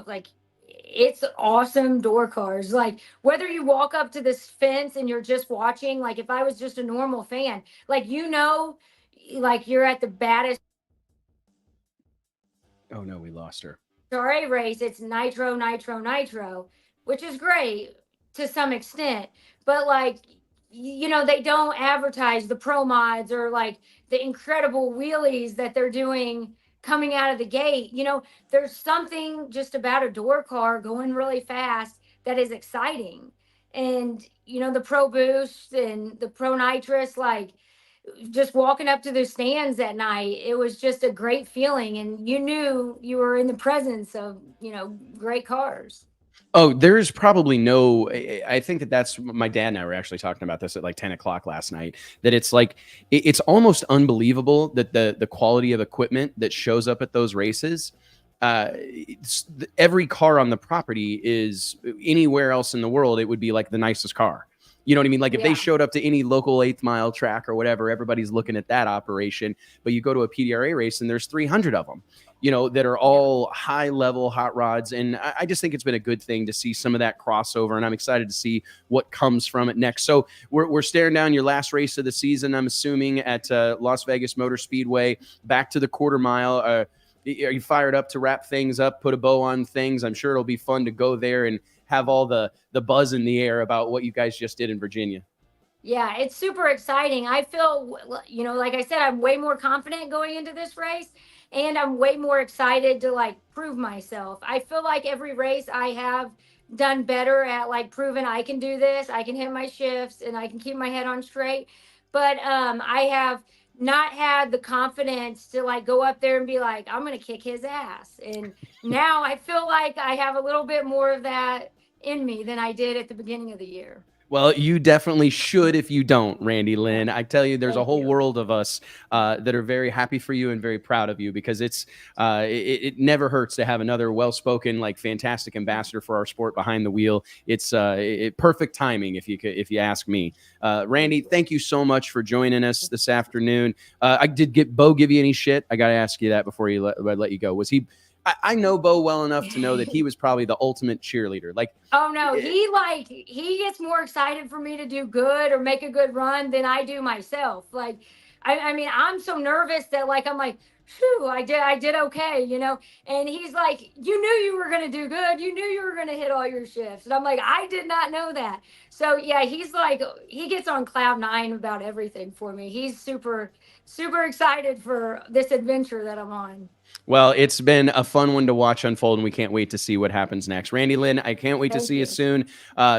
like, it's awesome door cars. Like, whether you walk up to this fence and you're just watching, like, if I was just a normal fan, like, like you're at the baddest. Oh no, we lost her. NHRA race, it's nitro, which is great to some extent, but like, they don't advertise the pro mods or like the incredible wheelies that they're doing coming out of the gate. There's something just about a door car going really fast that is exciting. And, you know, the Pro Boost and the Pro Nitrous, like just walking up to the stands at night, it was just a great feeling. And you knew you were in the presence of, you know, great cars. Oh, there's probably no, I think that's, my dad and I were actually talking about this at like 10 o'clock last night, that it's like, it's almost unbelievable that the quality of equipment that shows up at those races, every car on the property is, anywhere else in the world, it would be like the nicest car. You know what I mean? Like if they showed up to any local 8th mile track or whatever, everybody's looking at that operation. But you go to a PDRA race and there's 300 of them, you know, that are all high level hot rods. And I just think it's been a good thing to see some of that crossover. And I'm excited to see what comes from it next. So we're staring down your last race of the season, I'm assuming, at Las Vegas Motor Speedway, back to the quarter mile. Are you fired up to wrap things up, put a bow on things? I'm sure it'll be fun to go there and have all the buzz in the air about what you guys just did in Virginia. Yeah, it's super exciting. I feel, you know, like I said, I'm way more confident going into this race, and I'm way more excited to like prove myself. I feel like every race I have done better at like proving I can do this, I can hit my shifts, and I can keep my head on straight. But I have not had the confidence to like go up there and be like, I'm going to kick his ass. And now I feel like I have a little bit more of that in me than I did at the beginning of the year. Well, you definitely should if you don't, Randi Lyn. I tell you, there's a whole world of us that are very happy for you and very proud of you, because it's it never hurts to have another well-spoken, like fantastic ambassador for our sport behind the wheel. It's perfect timing, if you ask me. Randi, thank you so much for joining us this afternoon. Bo give you any shit? I got to ask you that before I let you go. Was he? I know Bo well enough to know that he was probably the ultimate cheerleader. Like, oh no, he gets more excited for me to do good or make a good run than I do myself. Like, I mean, I'm so nervous that like I'm like, phew, I did okay, you know. And he's like, you knew you were gonna do good. You knew you were gonna hit all your shifts. And I'm like, I did not know that. So yeah, he's like, he gets on cloud 9 about everything for me. He's super excited for this adventure that I'm on. Well, it's been a fun one to watch unfold, and we can't wait to see what happens next. Randi Lyn, I can't wait to see you soon.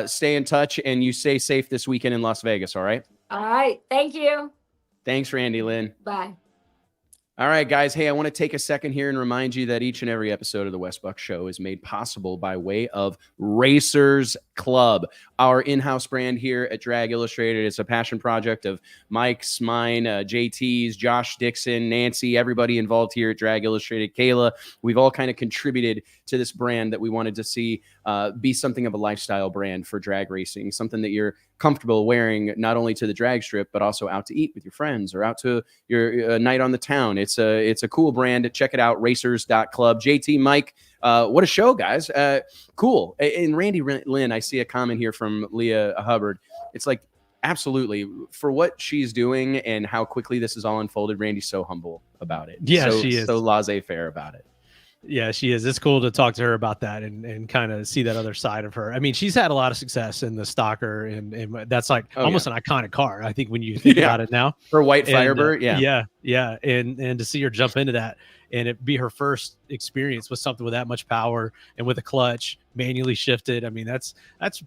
Stay in touch, and you stay safe this weekend in Las Vegas, all right? All right. Thank you. Thanks, Randi Lyn. Bye. All right, guys. Hey, I want to take a second here and remind you that each and every episode of the Wes Buck Show is made possible by way of Racers Club, our in-house brand here at Drag Illustrated. It's a passion project of Mike's, mine, JT's, Josh Dixon, Nancy, everybody involved here at Drag Illustrated, Kayla. We've all kind of contributed to this brand that we wanted to see be something of a lifestyle brand for drag racing, something that you're comfortable wearing not only to the drag strip, but also out to eat with your friends or out to your night on the town. It's a cool brand. Check it out, racers.club. JT, Mike, what a show, guys. Cool. And Randi Lyn, I see a comment here from Leah Hubbard. It's like, absolutely, for what she's doing and how quickly this is all unfolded, Randy's so humble about it. Yeah, she is. So laissez-faire about it. Yeah, she is. It's cool to talk to her about that and kind of see that other side of her. I mean, she's had a lot of success in the Stalker, and that's like almost an iconic car, I think, when you think about it now. Her white Firebird, yeah. And to see her jump into that and it be her first experience with something with that much power and with a clutch manually shifted. I mean, that's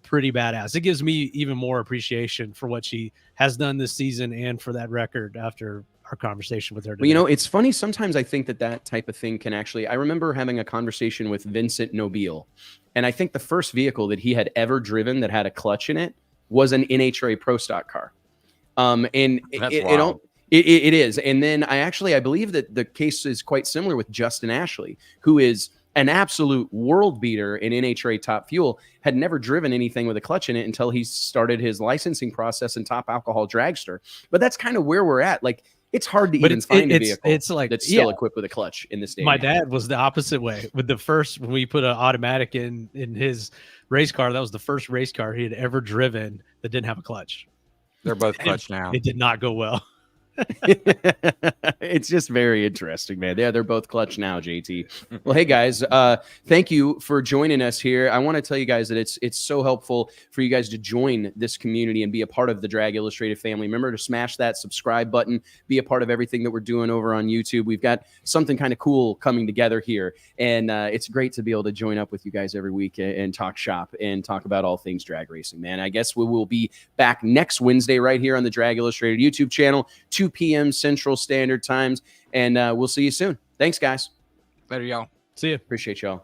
pretty badass. It gives me even more appreciation for what she has done this season and for that record after our conversation with her today. Well, you know, it's funny. Sometimes I think that type of thing can actually, I remember having a conversation with Vincent Nobile, and I think the first vehicle that he had ever driven that had a clutch in it was an NHRA Pro Stock car. And it is. And then I believe that the case is quite similar with Justin Ashley, who is an absolute world beater in NHRA Top Fuel, had never driven anything with a clutch in it until he started his licensing process in Top Alcohol Dragster. But that's kind of where we're at. Like, it's hard to even find a vehicle that's still equipped with a clutch in this day. My dad was the opposite way. With the first, when we put an automatic in his race car, that was the first race car he had ever driven that didn't have a clutch. They're both clutch now. It did not go well. It's just very interesting, man. Yeah, they're both clutch now, JT. Well, hey guys, thank you for joining us here. I want to tell you guys that it's so helpful for you guys to join this community and be a part of the Drag Illustrated family. Remember to smash that subscribe button, be a part of everything that we're doing over on YouTube. We've got something kind of cool coming together here, and it's great to be able to join up with you guys every week and talk shop and talk about all things drag racing, man. I guess we will be back next Wednesday right here on the Drag Illustrated YouTube channel, 2 p.m. Central Standard Times, and we'll see you soon. Thanks, guys. Later, y'all. See you. Appreciate y'all.